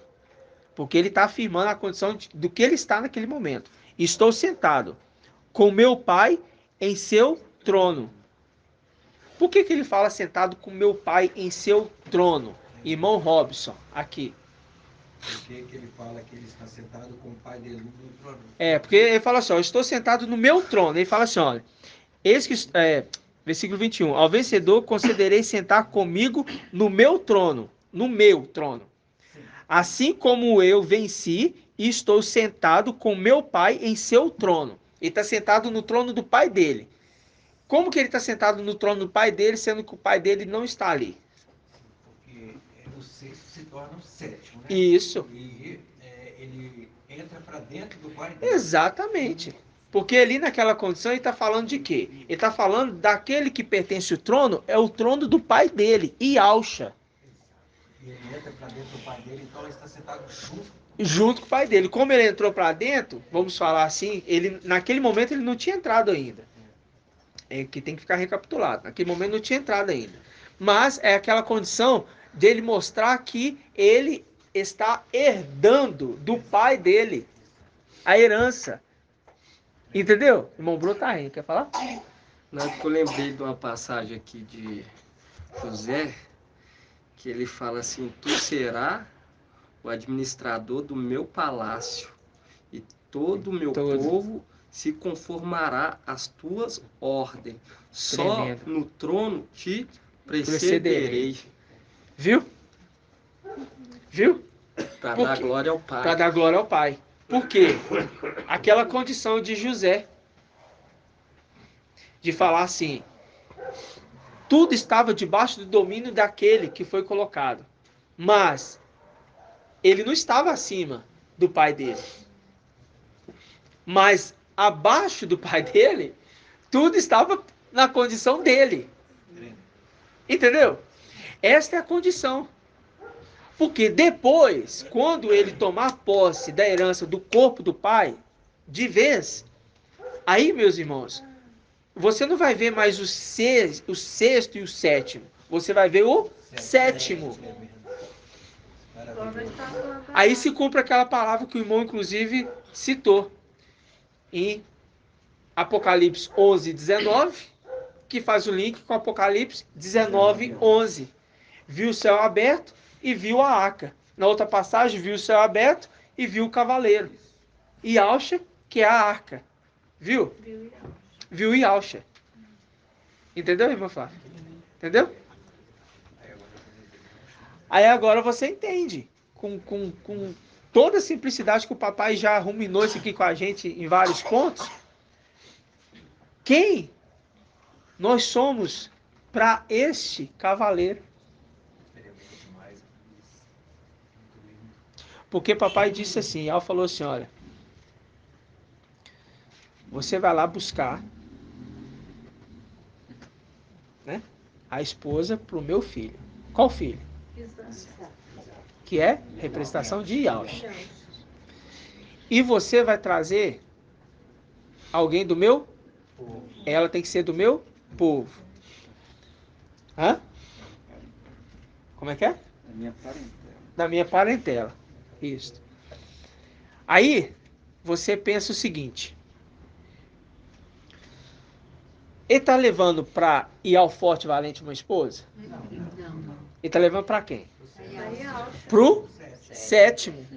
Porque ele está afirmando a condição do que ele está naquele momento. Estou sentado com meu Pai em seu trono. Por que ele fala sentado com meu Pai em seu trono? Irmão Robson, aqui. Por que ele fala que ele está sentado com o Pai dele no trono? Porque ele fala assim, ó, eu estou sentado no meu trono. Ele fala assim, olha, versículo 21. Ao vencedor concederei sentar comigo no meu trono. No meu trono. Assim como eu venci e estou sentado com meu Pai em seu trono. Ele está sentado no trono do Pai dele. Como que ele está sentado no trono do Pai dele, sendo que o Pai dele não está ali? Porque o sexto se torna o sétimo, né? Isso. E ele entra para dentro do Pai dele. Exatamente. Porque ali naquela condição ele está falando de quê? Ele está falando daquele que pertence ao trono, é o trono do Pai dele, Ialcha. E ele entra para dentro do Pai dele, então ele está sentado junto com o Pai dele. Como ele entrou para dentro, vamos falar assim, ele naquele momento ele não tinha entrado ainda. Que tem que ficar recapitulado. Naquele momento não tinha entrado ainda. Mas é aquela condição dele mostrar que ele está herdando do pai dele a herança. Entendeu? Irmão Bruno tá rindo. Quer falar? Não, porque eu lembrei de uma passagem aqui de José, que ele fala assim: tu serás o administrador do meu palácio, e todo o meu povo se conformará às tuas ordens. Só Tremendo. no trono te Precederei. Viu? Viu? Para Por dar quê? glória ao Pai. Para dar glória ao Pai. Por quê? Aquela condição de José, de falar assim, tudo estava debaixo do domínio daquele que foi colocado, mas ele não estava acima do pai dele. Mas abaixo do pai dele, tudo estava na condição dele. Entendeu? Esta é a condição. Porque depois, quando ele tomar posse da herança do corpo do pai, de vez, aí, meus irmãos, você não vai ver mais o sexto e o sétimo. Você vai ver o sétimo. Aí se cumpre aquela palavra que o irmão, inclusive, citou em Apocalipse 11, 19, que faz o link com Apocalipse 19, 11. Viu o céu aberto e viu a arca. Na outra passagem, viu o céu aberto e viu o cavaleiro. E Alcha, que é a arca. Viu? Viu Yalcha. Entendeu, irmão Flávio? Entendeu? Aí agora você entende. Com toda a simplicidade que o papai já ruminou isso aqui com a gente em vários pontos. Quem nós somos para este cavaleiro? Porque papai disse assim, Yal falou assim, olha, você vai lá buscar, né, a esposa para o meu filho. Qual filho? Que é representação de Yalcha. E você vai trazer alguém do meu? Ela tem que ser do meu povo. Hã? Como é que é? Da minha parentela. Da minha parentela. Isso. Aí, você pensa o seguinte. Ele tá levando para ir ao forte valente uma esposa? Não. Ele tá levando para quem? Pro sétimo.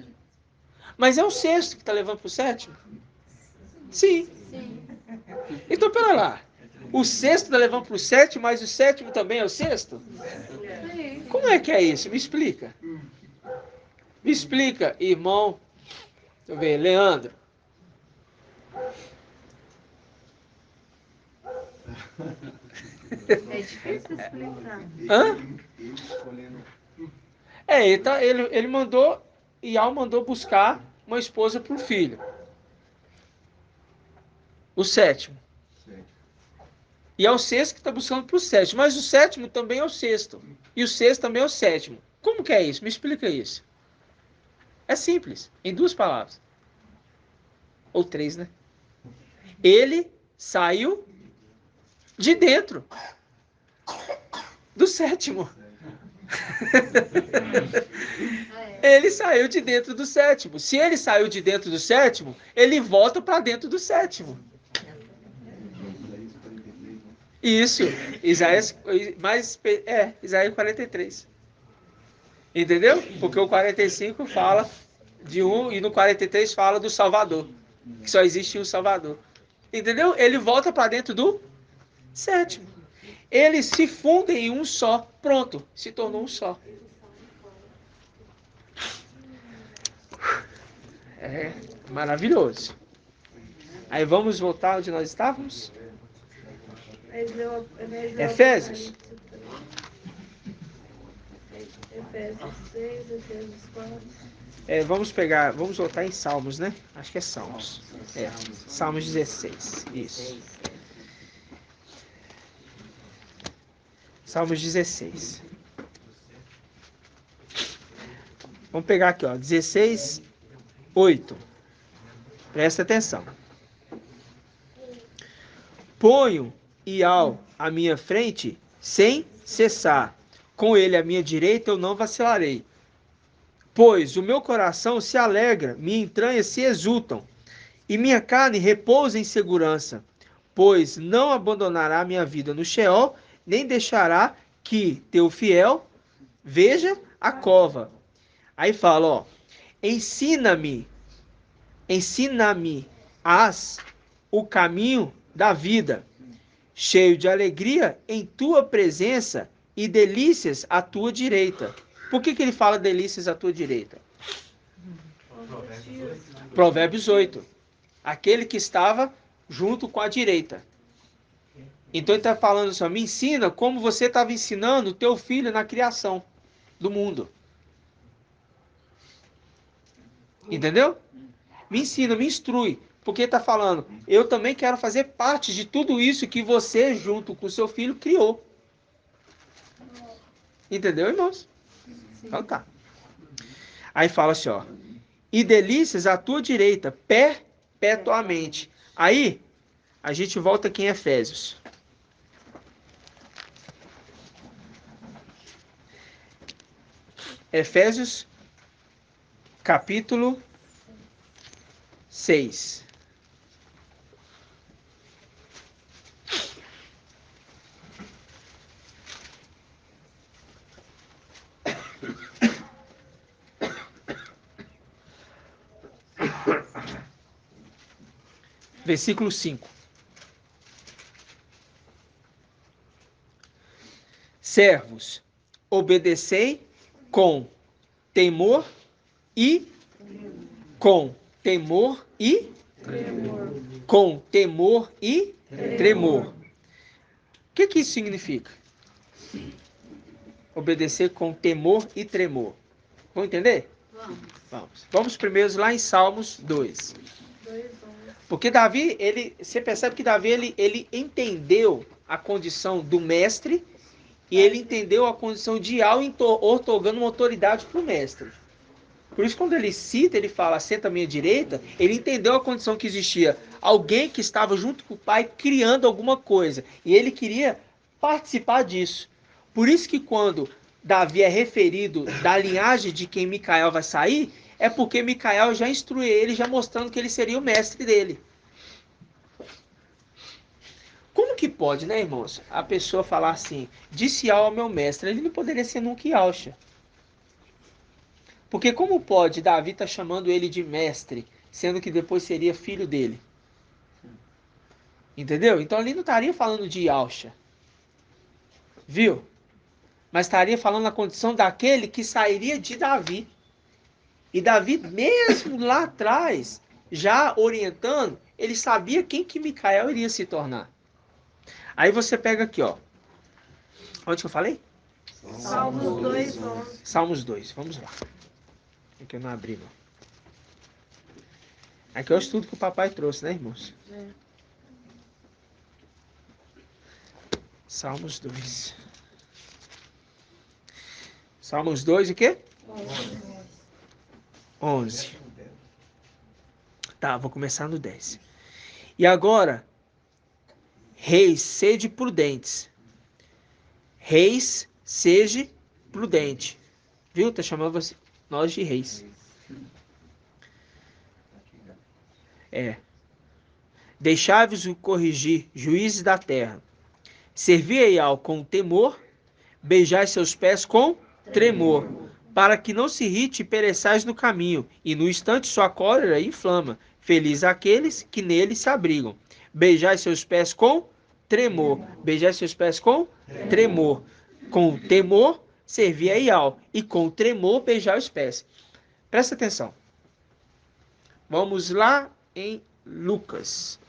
Mas é o sexto que tá levando pro sétimo? Sim. Então, pera lá. O sexto tá levando pro sétimo, mas o sétimo também é o sexto? Como é que é isso? Me explica. Me explica, irmão. Deixa eu ver, Leandro. É difícil explicar. Hã? Ele mandou, Ial mandou buscar uma esposa para o filho. O sétimo. E é o sexto que está buscando para o sétimo. Mas o sétimo também é o sexto. E o sexto também é o sétimo. Como que é isso? Me explica isso. É simples. Em duas palavras. Ou três, né? Ele saiu de dentro do sétimo. Ele saiu de dentro do sétimo. Se ele saiu de dentro do sétimo, ele volta para dentro do sétimo. Isso. Isaías 43. Entendeu? Porque o 45 fala de um e no 43 fala do Salvador. Que só existe um Salvador. Entendeu? Ele volta para dentro do sétimo. Eles se fundem em um só. Pronto. Se tornou um só. É maravilhoso. Aí vamos voltar onde nós estávamos? Efésios. Efésios 6, Efésios 4. Vamos voltar em Salmos, né? Acho que é Salmos. Salmos 16. Isso. Salmos 16. Vamos pegar aqui, ó. 16, 8. Presta atenção. Ponho Ial à minha frente sem cessar. Com ele à minha direita eu não vacilarei. Pois o meu coração se alegra, minhas entranhas se exultam, e minha carne repousa em segurança. Pois não abandonará minha vida no Sheol, nem deixará que teu fiel veja a cova. Aí fala, ó, ensina-me o caminho da vida, cheio de alegria em tua presença, e delícias à tua direita. Por que ele fala delícias à tua direita? Provérbios 8. Aquele que estava junto com a direita. Então ele está falando assim, me ensina como você estava ensinando o teu filho na criação do mundo. Entendeu? Me ensina, me instrui. Porque ele está falando, eu também quero fazer parte de tudo isso que você, junto com o seu filho, criou. Entendeu, irmãos? Então tá. Aí fala assim, ó. E delícias à tua direita, perpetuamente. Aí, a gente volta aqui em Efésios. Efésios, capítulo 6. Versículo 5. Servos, obedecei com temor e tremor. O que isso significa? Obedecer com temor e tremor. Vamos entender? Vamos. Vamos primeiro lá em Salmos 2. Porque Davi, você percebe que Davi, ele entendeu a condição do mestre e ele entendeu a condição de Al otorgando uma autoridade para o mestre. Por isso, quando ele cita, ele fala, senta à minha direita, ele entendeu a condição que existia. Alguém que estava junto com o pai criando alguma coisa. E ele queria participar disso. Por isso que quando Davi é referido da linhagem de quem Micael vai sair, é porque Micael já instrui ele, já mostrando que ele seria o mestre dele. Como que pode, né, irmãos, a pessoa falar assim, disse ao meu mestre, ele não poderia ser nunca Yalcha. Porque como pode Davi estar chamando ele de mestre, sendo que depois seria filho dele? Entendeu? Então ali não estaria falando de Yalcha. Viu? Mas estaria falando na condição daquele que sairia de Davi. E Davi, mesmo lá atrás, já orientando, ele sabia quem que Micael iria se tornar. Aí você pega aqui, ó. Onde que eu falei? Salmos 2, 11. Salmos 2, vamos lá. Aqui eu não abri, não. Aqui é o estudo que o papai trouxe, né, irmãos? Salmos 2. Salmos 2 e quê? 11. Tá, vou começar no 10. E agora, reis, sede prudentes. Reis, seja prudente. Viu? Tá chamando nós de reis. Deixai-vos corrigir, juízes da terra. Servi a com temor, beijai seus pés com tremor, para que não se irrite e pereçais no caminho, e no instante sua cólera inflama. Feliz aqueles que nele se abrigam. Beijai seus pés com tremor. Beijai seus pés com tremor. Com temor, servi a Ial, e com tremor, beijar os pés. Presta atenção. Vamos lá em Lucas.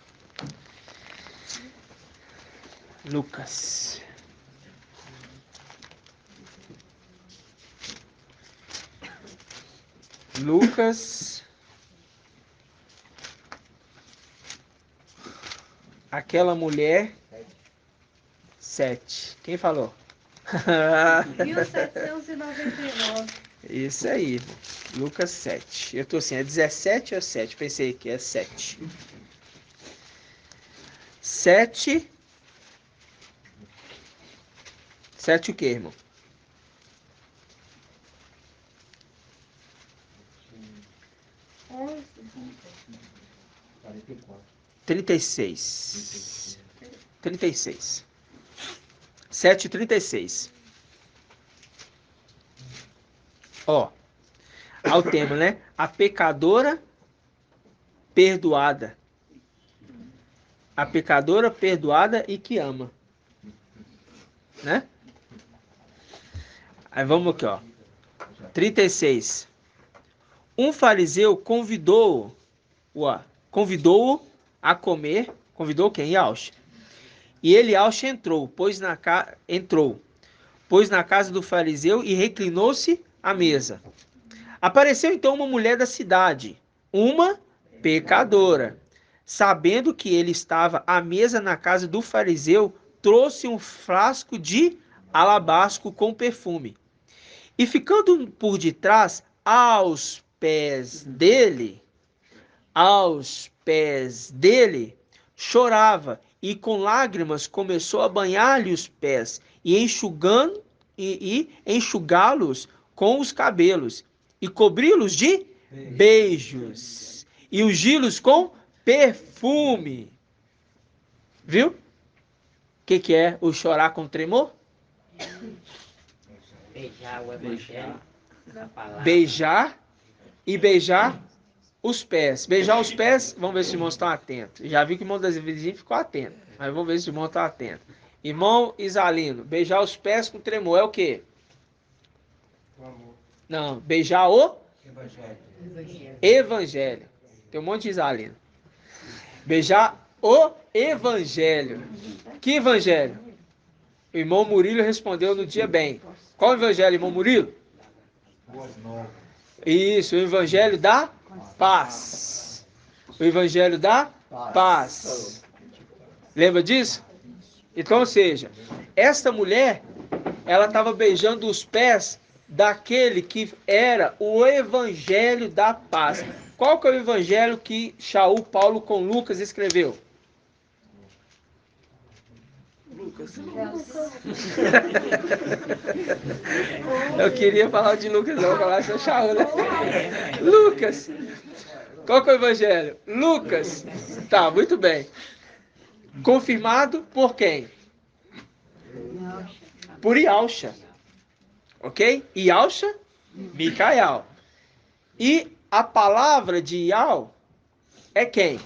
Lucas. Lucas. Aquela mulher. 7. Quem falou? 1799. Isso aí, irmão. Lucas 7. Eu tô assim, é 17 ou 7? Pensei que é 7. 7. 7 o que, irmão? 11. 36. 36. 7:36. Ó, ao tema, né? A pecadora perdoada. A pecadora perdoada e que ama. Né? Aí vamos aqui, ó. 36. Um fariseu convidou-o a comer. Convidou quem? Yauxa. E ele, Yauxa, entrou, pôs na casa do fariseu e reclinou-se à mesa. Apareceu então uma mulher da cidade, uma pecadora. Sabendo que ele estava à mesa na casa do fariseu, trouxe um frasco de alabastro com perfume. E ficando por detrás, aos pés dele, chorava e com lágrimas começou a banhar-lhe os pés e enxugá-los com os cabelos e cobri-los de beijos e ungi-los com perfume. Viu? O que é o chorar com tremor? Beijar o evangelho. A palavra. Beijar e beijar os pés. Beijar os pés, vamos ver se os irmãos estão atentos. Já vi que o irmão das vizinhas ficou atento, mas vamos ver se os irmãos estão atentos. Irmão Isalino, beijar os pés com tremor é o quê? Não, beijar o evangelho. Tem um monte de Isalino. Beijar o evangelho. Que evangelho? O irmão Murilo respondeu no dia bem. Qual evangelho, irmão Murilo? Isso, o evangelho da paz. O evangelho da paz. Lembra disso? Então, ou seja, esta mulher, ela estava beijando os pés daquele que era o evangelho da paz. Qual que é o evangelho que Shaul Paulo com Lucas escreveu? Lucas. Eu queria falar de Lucas, não, falar de Shaul, né? Lucas. Qual que é o evangelho? Lucas. Tá, muito bem. Confirmado por quem? Por Yauxa. Ok? Yauxa, Micael. E a palavra de Iau é quem?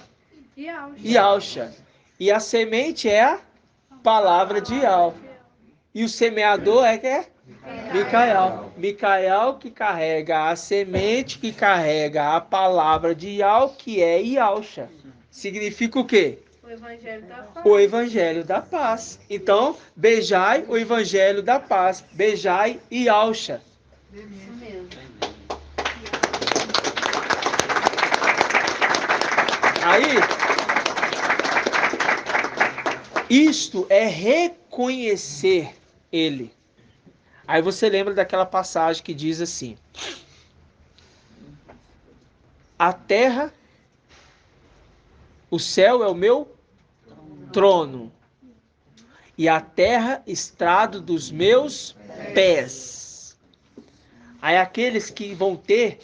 Yauxa. E a semente é a palavra de Iau. E o semeador é que é? Micael. Micael que carrega a semente, que carrega a palavra de Iau, que é Yauxa. Significa o quê? O evangelho da paz. O evangelho da paz. Então, beijai o evangelho da paz. Beijai Yauxa. Isso mesmo. Aí, isto é reconhecer ele. Aí você lembra daquela passagem que diz assim: a terra, o céu é o meu trono, e a terra estrado dos meus pés. Aí aqueles que vão ter,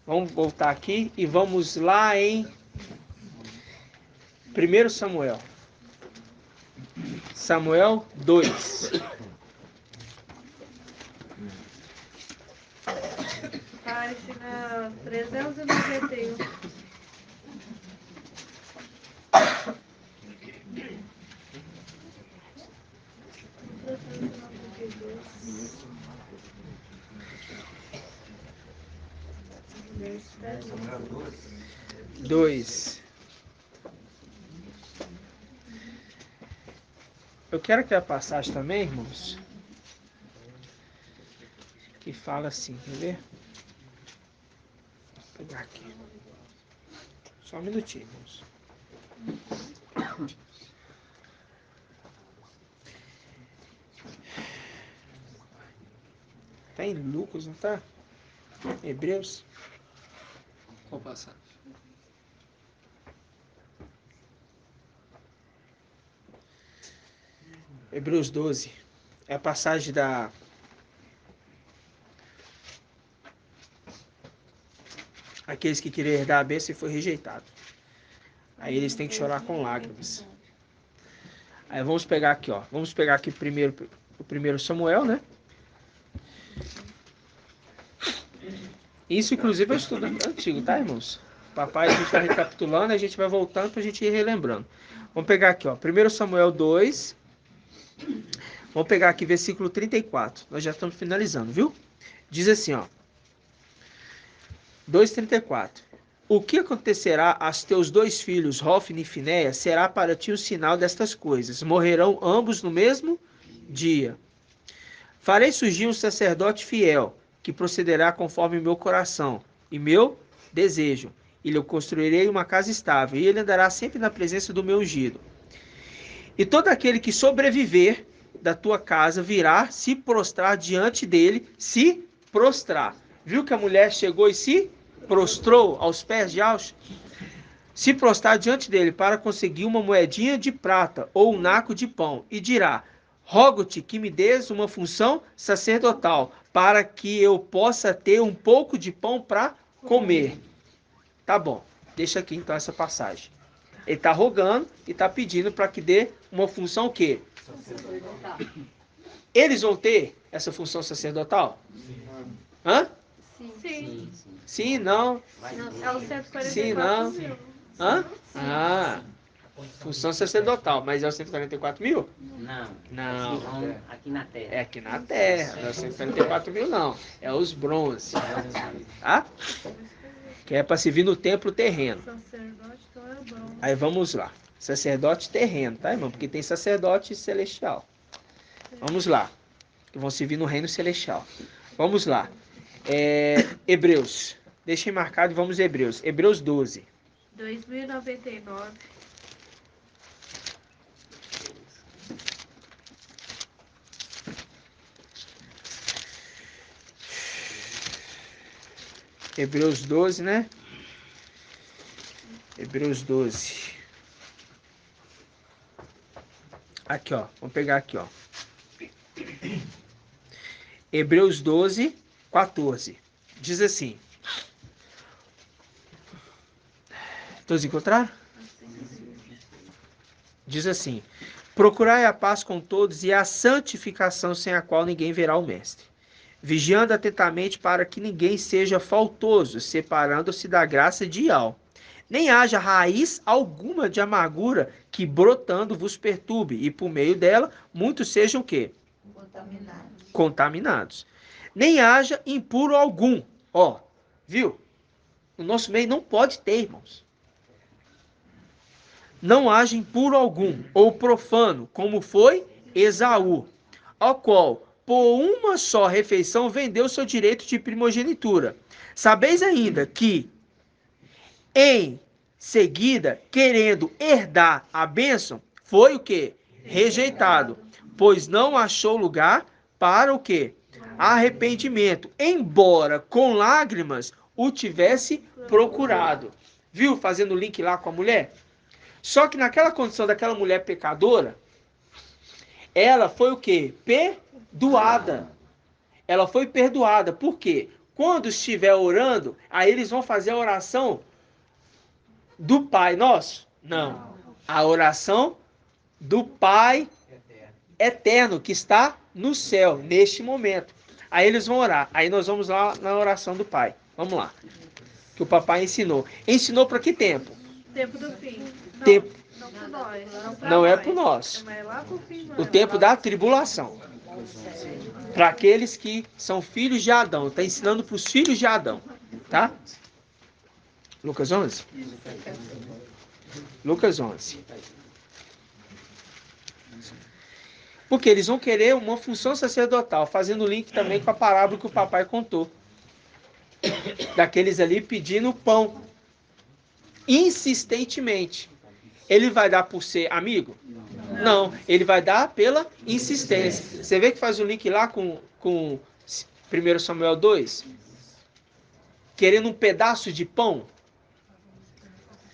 vamos voltar aqui e vamos lá em 1 Samuel. Samuel 2. Página 391. Dois. Eu quero que a passagem também, irmãos, que fala assim, quer ver? Vou pegar aqui. Só um minutinho, irmãos. Tá em Lucas, não tá? Hebreus. Qual passagem? Hebreus 12. É a passagem da... Aqueles que queriam herdar a bênção e foi rejeitado. Aí eles têm que chorar com lágrimas. Aí vamos pegar aqui, ó. Vamos pegar aqui primeiro o 1 Samuel, né? Isso, inclusive, é um estudo antigo, tá, irmãos? Papai, a gente vai recapitulando, a gente vai voltando pra gente ir relembrando. Vamos pegar aqui, ó. 1 Samuel 2. Vamos pegar aqui versículo 34. Nós já estamos finalizando, viu? Diz assim, ó. 2:34. O que acontecerá a teus dois filhos, Hofni e Finéia, será para ti o sinal destas coisas. Morrerão ambos no mesmo dia. Farei surgir um sacerdote fiel, que procederá conforme o meu coração e meu desejo. E lhe construirei uma casa estável, e ele andará sempre na presença do meu ungido. E todo aquele que sobreviver da tua casa virá se prostrar diante dele, se prostrar. Viu que a mulher chegou e se prostrou aos pés de Alcho? Se prostrar diante dele para conseguir uma moedinha de prata ou um naco de pão, e dirá: rogo-te que me des uma função sacerdotal, para que eu possa ter um pouco de pão para comer. Tá bom, deixa aqui então essa passagem. Ele está rogando e está pedindo para que dê uma função o quê? Sacerdotal. Eles vão ter essa função sacerdotal? Hã? Sim. Sim, não. É o 144 Sim, não. mil. Hã? Ah, função sacerdotal, mas é os 144 mil? Não. Não. Eles vão aqui na Terra. É aqui na Terra, não é os 144 mil não, é os bronze, tá? Que é para servir no templo terreno. Sacerdote, então é bronze. Aí vamos lá, sacerdote terreno, tá, irmão? Porque tem sacerdote celestial. Vamos lá, que vão servir no reino celestial. Vamos lá, Hebreus, deixem marcado e vamos a Hebreus. Hebreus 12. 2099. Hebreus 12, né? Hebreus 12. Aqui, ó. Vamos pegar aqui, ó. Hebreus 12, 14. Diz assim. Todos encontraram? Diz assim: procurai a paz com todos e a santificação, sem a qual ninguém verá o Mestre. Vigiando atentamente para que ninguém seja faltoso, separando-se da graça de Ial. Nem haja raiz alguma de amargura que brotando vos perturbe, e por meio dela muitos sejam o quê? Contaminados. Nem haja impuro algum. Ó, viu? No nosso meio não pode ter, irmãos. Não haja impuro algum, ou profano, como foi Esaú, ao qual, por uma só refeição, vendeu seu direito de primogenitura. Sabeis ainda que, em seguida, querendo herdar a bênção, foi o quê? Rejeitado, pois não achou lugar para o quê? Arrependimento, embora com lágrimas o tivesse procurado. Viu? Fazendo o link lá com a mulher? Só que naquela condição daquela mulher pecadora, ela foi o quê? Perdoada. Ela foi perdoada. Por quê? Quando estiver orando, aí eles vão fazer a oração do Pai Nosso? Não. A oração do Pai eterno, que está no céu, neste momento. Aí eles vão orar. Aí nós vamos lá na oração do Pai. Vamos lá. Que o papai ensinou. Ensinou para que tempo? Tempo do fim. Não, Tempo. não por nós. Não é por nós. Mas lá pro fim, O tempo da tribulação. Para aqueles que são filhos de Adão. Está ensinando para os filhos de Adão. Tá? Lucas 11? Lucas 11. Porque eles vão querer uma função sacerdotal, fazendo link também com a parábola que o papai contou. Daqueles ali pedindo pão. Insistentemente. Ele vai dar por ser amigo? Não. Ele vai dar pela insistência. Você vê que faz o link lá com 1 Samuel 2? Querendo um pedaço de pão?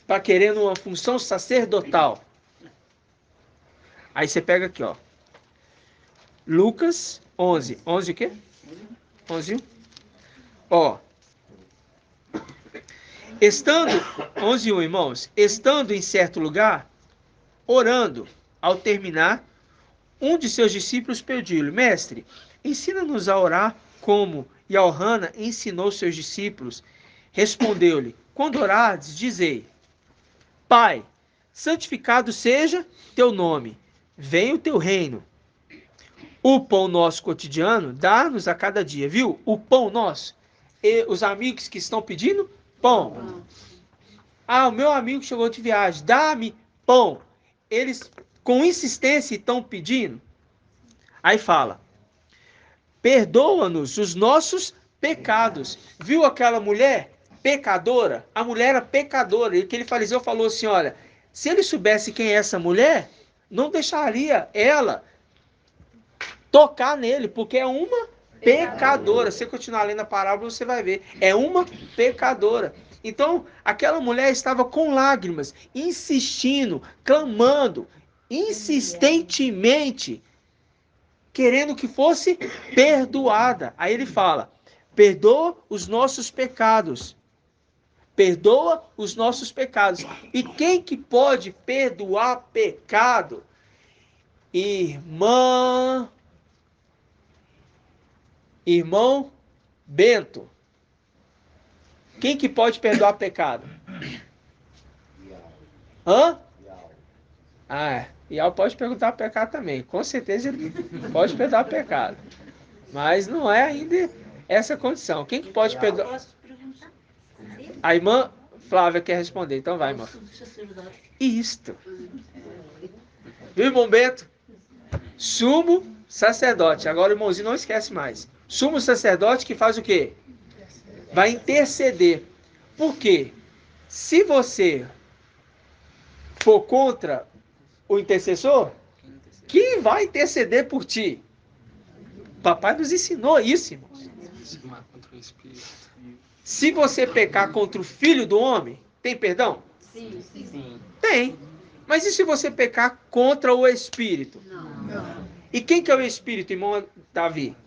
Para querendo uma função sacerdotal. Aí você pega aqui, ó. Lucas 11. 11 o quê? 11. Ó. Estando, 11:1, irmãos, estando em certo lugar, orando, ao terminar, um de seus discípulos pediu-lhe: Mestre, ensina-nos a orar como Yohana ensinou seus discípulos. Respondeu-lhe: quando orardes, dizei: Pai, santificado seja teu nome, venha o teu reino. O pão nosso cotidiano, dá-nos a cada dia, viu? O pão nosso. E os amigos que estão pedindo pão. Ah, o meu amigo chegou de viagem, dá-me pão. Eles, com insistência, estão pedindo. Aí fala, perdoa-nos os nossos pecados. Viu aquela mulher pecadora? A mulher era pecadora. E aquele fariseu falou assim, olha, se ele soubesse quem é essa mulher, não deixaria ela tocar nele, porque é uma pecadora. Se você continuar lendo a parábola, você vai ver. É uma pecadora. Então, aquela mulher estava com lágrimas, insistindo, clamando, insistentemente, querendo que fosse perdoada. Aí ele fala, perdoa os nossos pecados. Perdoa os nossos pecados. E quem que pode perdoar pecado? Irmão Bento. Quem que pode perdoar pecado? Hã? Ial pode perdoar pecado também. Com certeza ele pode perdoar pecado. Mas não é ainda essa condição. Quem que pode perdoar? Posso perguntar? A irmã Flávia quer responder. Então vai, irmã. Isto. Viu, irmão Bento? Sumo sacerdote. Agora o irmãozinho não esquece mais. Sumo sacerdote que faz o quê? Vai interceder. Por quê? Se você for contra o intercessor, quem vai interceder por ti? Papai nos ensinou isso, irmãos. Se você pecar contra o filho do homem, tem perdão? Sim, sim. Sim. Tem. Mas e se você pecar contra o Espírito? Não. E quem que é o Espírito, irmão Davi?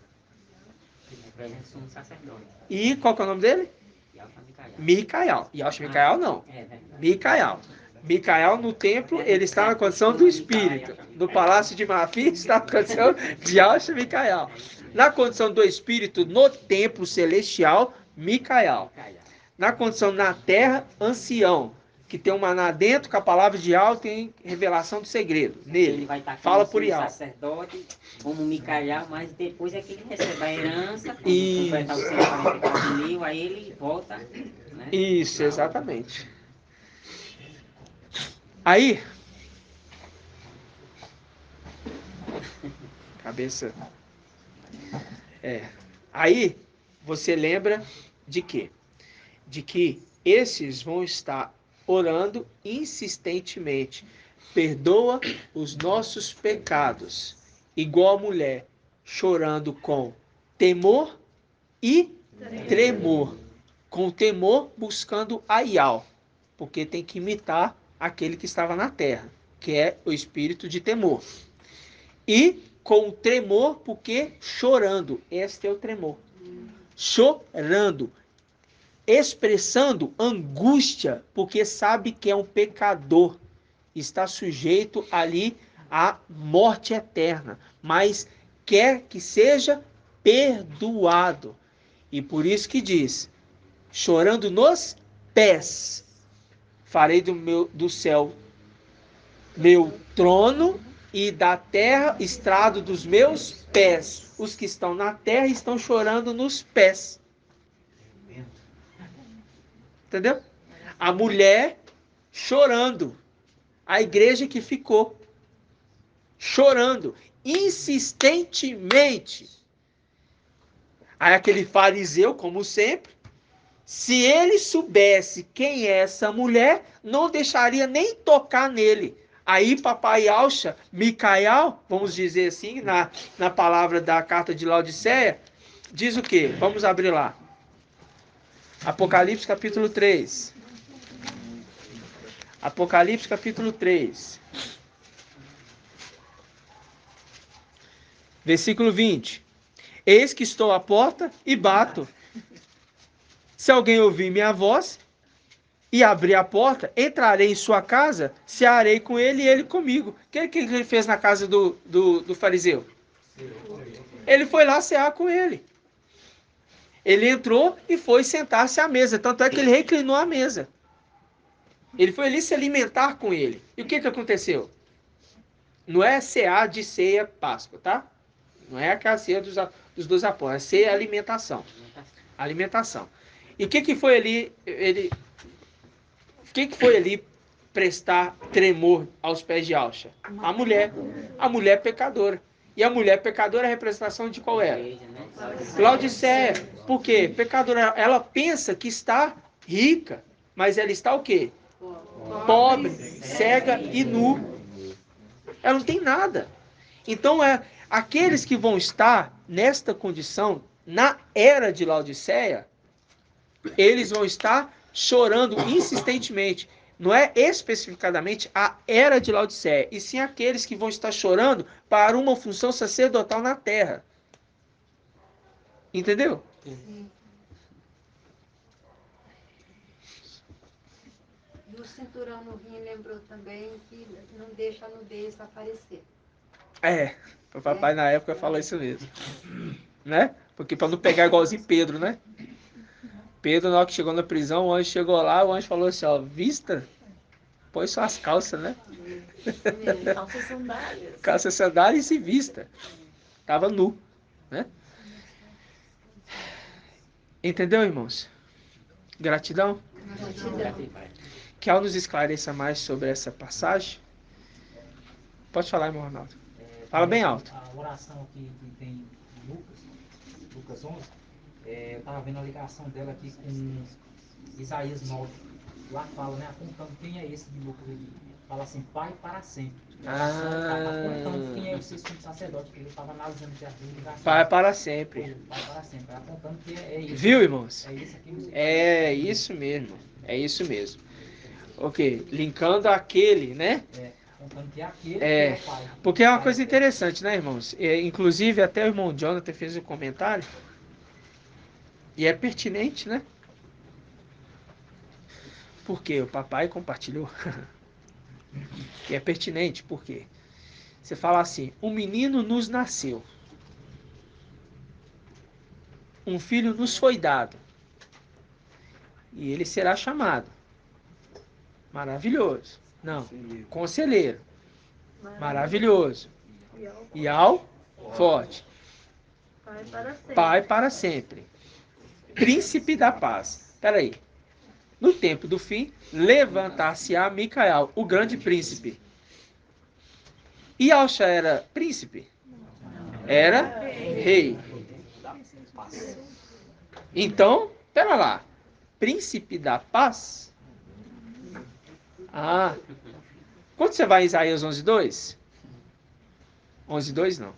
Representa o sumo sacerdote. E qual que é o nome dele? Yalta Micael. Micael. Yalta Micael não. É verdade. Micael. Micael no templo, ele está na condição do Espírito. No palácio de Mafim está na condição de Yalta Micael. Na condição do Espírito, no templo celestial, Micael. Na condição na terra, ancião. Que tem um maná dentro, com a palavra de Yahweh tem revelação do segredo Ele nele. vai estar Fala como por sumo Yahweh. sacerdote, como Micael, mas depois é que ele recebe a herança, quando Isso. completar os 144 mil, aí ele volta, né? Isso, exatamente. Aí, cabeça. Aí, você lembra de quê? De que esses vão estar orando insistentemente. Perdoa os nossos pecados. Igual a mulher, chorando com temor e tremor. Com temor, buscando a Yahweh. Porque tem que imitar aquele que estava na terra, que é o espírito de temor. E com tremor, porque chorando. Este é o tremor. Chorando. Expressando angústia, porque sabe que é um pecador. Está sujeito ali à morte eterna. Mas quer que seja perdoado. E por isso que diz, chorando nos pés, farei do céu meu trono e da terra estrado dos meus pés. Os que estão na terra estão chorando nos pés. Entendeu? A mulher chorando. A igreja que ficou chorando insistentemente. Aí aquele fariseu, como sempre, se ele soubesse quem é essa mulher, não deixaria nem tocar nele. Aí papai Yalta, Micael, vamos dizer assim, na palavra da carta de Laodiceia, diz o quê? Vamos abrir lá. Apocalipse capítulo 3. Apocalipse capítulo 3. Versículo 20. Eis que estou à porta e bato. Se alguém ouvir minha voz e abrir a porta, entrarei em sua casa, cearei com ele e ele comigo. O que ele fez na casa do fariseu? Ele foi lá cear com ele. Ele entrou e foi sentar-se à mesa. Tanto é que ele reclinou a mesa. Ele foi ali se alimentar com ele. E o que aconteceu? Não é cear de ceia Páscoa, tá? Não é aquela ceia dos 12 apóstolos, é ceia e alimentação. Alimentação. E o que foi ali, o que foi ali prestar tremor aos pés de Alcha? A mulher pecadora. E a mulher pecadora é a representação de qual era? Laodiceia. Por quê? Pecadora, ela pensa que está rica, mas ela está o quê? Pobre, cega e nu. Ela não tem nada. Então, aqueles que vão estar nesta condição, na era de Laodiceia, eles vão estar chorando insistentemente. Não é especificadamente a era de Laodiceia, e sim aqueles que vão estar chorando para uma função sacerdotal na terra. Entendeu? Sim. E o cinturão no rim lembrou também que não deixa a nudez aparecer. O papai na época falou isso mesmo. Né? Porque para não pegar igualzinho Pedro, né? Pedro, na hora que chegou na prisão, o anjo chegou lá, o anjo falou assim, ó, vista, põe suas calças, né? Calça e sandálias. Calça, sandália e se vista. Tava nu, né? Entendeu, irmãos? Gratidão. Que ao nos esclareça mais sobre essa passagem. Pode falar, irmão Ronaldo. Fala bem alto. A oração aqui que tem em Lucas 11, eu estava vendo a ligação dela aqui com Isaías 9. Lá fala, né? Apontando quem é esse de Lucas aqui. Fala assim, Pai para sempre. Apontando quem é o sumo sacerdote, que ele estava analisando aqui a ligação. Pai para sempre. Pai para sempre. Apontando que é isso. Viu, irmãos? É isso aqui. É isso mesmo. É isso mesmo. Ok. Linkando aquele, né? Apontando que é aquele que é o Pai. Porque é uma coisa interessante, né, irmãos? Inclusive, até o irmão Jonathan fez um comentário. E é pertinente, né? Porque o papai compartilhou. E é pertinente, por quê? Você fala assim, um menino nos nasceu. Um filho nos foi dado. E ele será chamado. Maravilhoso. Não, conselheiro. Maravilhoso. E ao forte. Pai para sempre. Pai para sempre. Príncipe da paz. Espera aí. No tempo do fim, levantar-se-á Micael, o grande príncipe. E Alcha era príncipe? Era rei. Então, pera lá. Príncipe da paz? Quando você vai em Isaías 11:2? 11:2 não.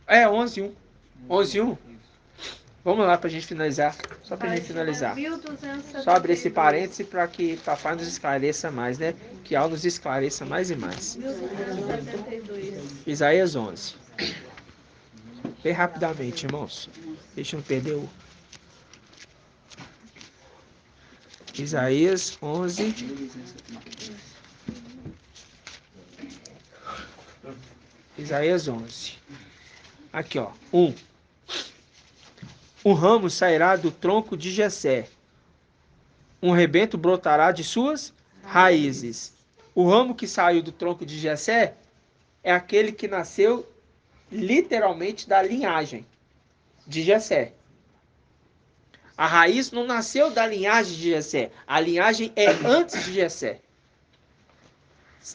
11:1. 11:1. Vamos lá para a gente finalizar. Só para a gente finalizar. Só abrir esse parêntese para que o papai nos esclareça mais, né? Que ao nos esclareça mais e mais. 1272. Isaías 11. Bem rapidamente, irmãos. Deixa eu não perder o... Isaías 11. Isaías 11. Aqui, ó. 1. Um ramo sairá do tronco de Jessé. Um rebento brotará de suas raízes. O ramo que saiu do tronco de Jessé é aquele que nasceu literalmente da linhagem de Jessé. A raiz não nasceu da linhagem de Jessé. A linhagem é antes de Jessé.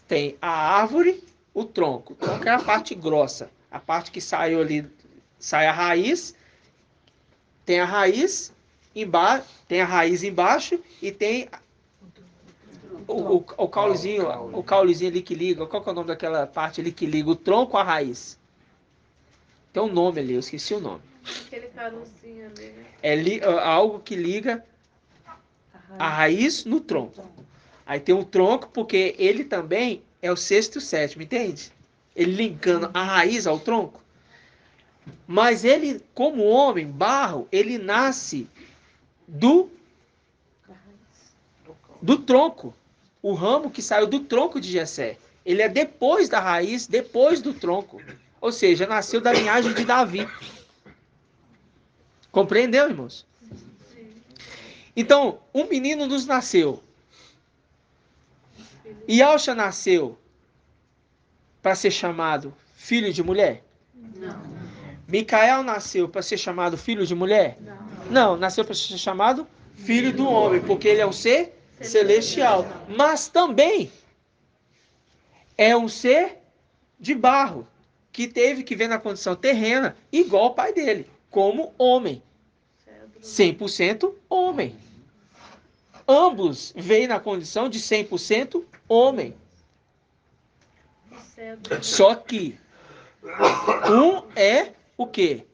Tem a árvore, o tronco. O tronco é a parte grossa. A parte que saiu ali, sai a raiz. Tem a raiz embaixo, e tem o caulezinho ali que liga. Qual que é o nome daquela parte ali que liga o tronco à raiz? Tem um nome ali, eu esqueci o nome. Aquele carocinho ali, né? É algo que liga a raiz no tronco. Aí tem um tronco, porque ele também é o sexto e o sétimo, entende? Ele linkando a raiz ao tronco. Mas ele, como homem, barro, ele nasce do tronco. O ramo que saiu do tronco de Jessé. Ele é depois da raiz, depois do tronco. Ou seja, nasceu da linhagem de Davi. Compreendeu, irmãos? Então, um menino nos nasceu. E Alcha nasceu para ser chamado filho de mulher? Micael nasceu para ser chamado filho de mulher? Não, nasceu para ser chamado filho do homem, porque ele é um ser celestial. Mas também é um ser de barro, que teve que ver na condição terrena, igual o pai dele, como homem. 100% homem. Ambos veem na condição de 100% homem. Só que um é o quê?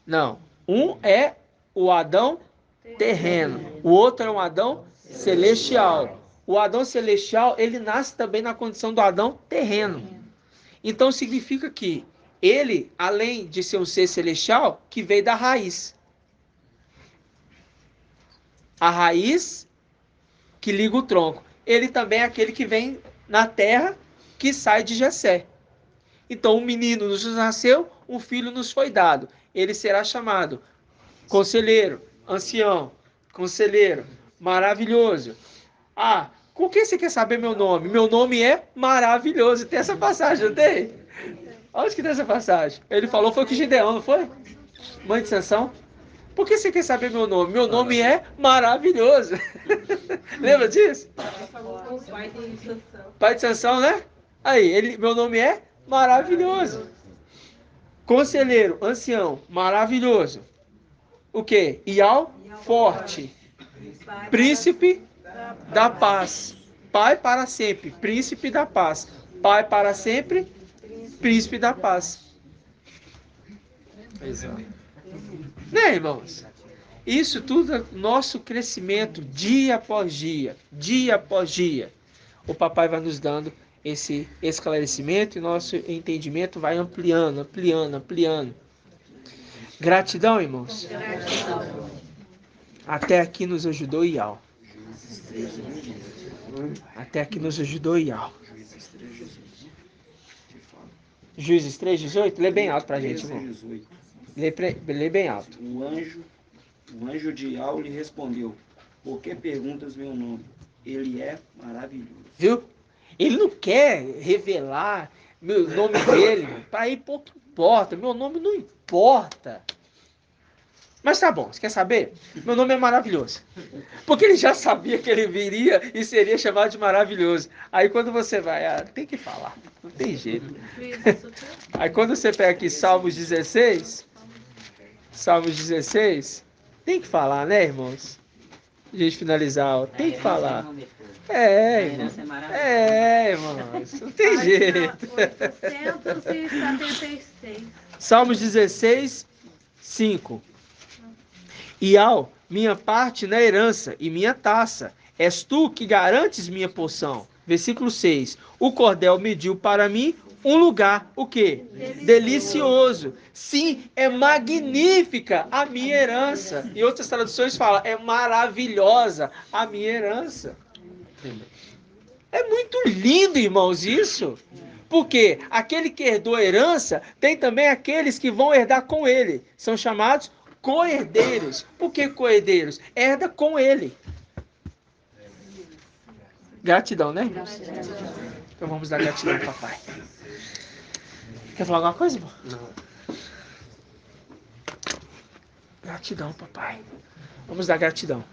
Não. Um é o Adão terreno. O outro é um Adão celestial. O Adão celestial, ele nasce também na condição do Adão terreno. Então significa que ele, além de ser um ser celestial, que veio da raiz. A raiz que liga o tronco. Ele também é aquele que vem na terra, que sai de Jessé. Então um menino nos nasceu, um filho nos foi dado. Ele será chamado conselheiro, ancião, conselheiro, maravilhoso. Ah, com que você quer saber meu nome? Meu nome é maravilhoso. Tem essa passagem, não tem? Onde que tem essa passagem? Ele falou, foi com Gideão, não foi? Mãe de Sansão? Por que você quer saber meu nome? Meu nome é maravilhoso. Lembra disso? Pai de Sansão, né? Aí, meu nome é maravilhoso. Conselheiro, ancião, maravilhoso. O quê? Ial, forte. Príncipe da paz. Pai para sempre, príncipe da paz. Pai para sempre, príncipe da paz. Né, irmãos? Isso tudo é nosso crescimento dia após dia, dia após dia. O papai vai nos dando esse esclarecimento e nosso entendimento vai ampliando, ampliando, ampliando. Gratidão, irmãos. Gratidão. Até aqui nos ajudou Ial. Até aqui nos ajudou Ial. Juízes 3:18? Lê bem alto pra gente, irmão. Lê bem alto. O anjo de Ial lhe respondeu: por que perguntas meu nome? Ele é maravilhoso. Viu? Ele não quer revelar o nome dele. Para ele pouco importa. Meu nome não importa. Mas tá bom, você quer saber? Meu nome é maravilhoso. Porque ele já sabia que ele viria e seria chamado de maravilhoso. Aí quando você vai, tem que falar, não tem jeito. Aí quando você pega aqui Salmos 16, tem que falar, né, irmãos? A gente finalizar, tem que falar. Irmãos, não tem jeito. 876. Salmos 16, 5. Ial, minha parte na herança e minha taça. És tu que garantes minha porção. Versículo 6. O cordel mediu para mim um lugar, o quê? Delicioso. Sim, é magnífica a minha herança. E outras traduções falam, é maravilhosa a minha herança. É muito lindo, irmãos, isso. Porque aquele que herdou a herança, tem também aqueles que vão herdar com ele. São chamados co-herdeiros. Por que co-herdeiros? Herda com ele. Gratidão, né? Então vamos dar gratidão, papai. Quer falar alguma coisa, irmão? Não. Gratidão, papai. Vamos dar gratidão.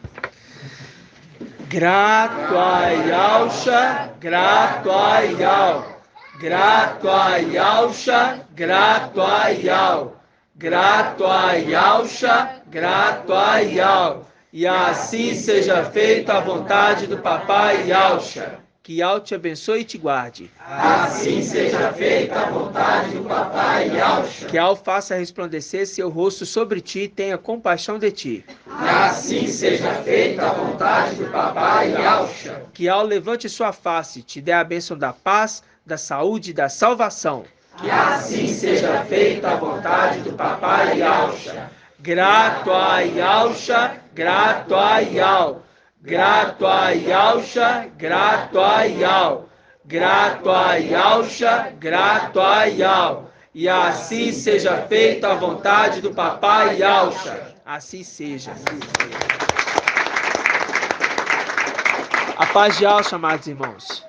Grato a Yalcha, grato a Yal. Grato a Yalcha, grato a Yal. Grato a Yalcha, grato a Yal. E assim seja feita a vontade do papai Yalcha. Que Yal te abençoe e te guarde. Assim seja feita a vontade do papai Yalcha. Que Yal faça resplandecer seu rosto sobre ti e tenha compaixão de ti. Assim seja feita a vontade do papai Yalcha. Que Yal levante sua face, te dê a bênção da paz, da saúde e da salvação. Que assim seja feita a vontade do papai Yalcha. Grato a Yalcha, grato a Yal. Grato a Yalcha, grato a Yal. Grato a Yalcha, grato a Yal. E assim seja feita a vontade do papai Yalcha. Assim seja. A paz de Yalcha, amados irmãos.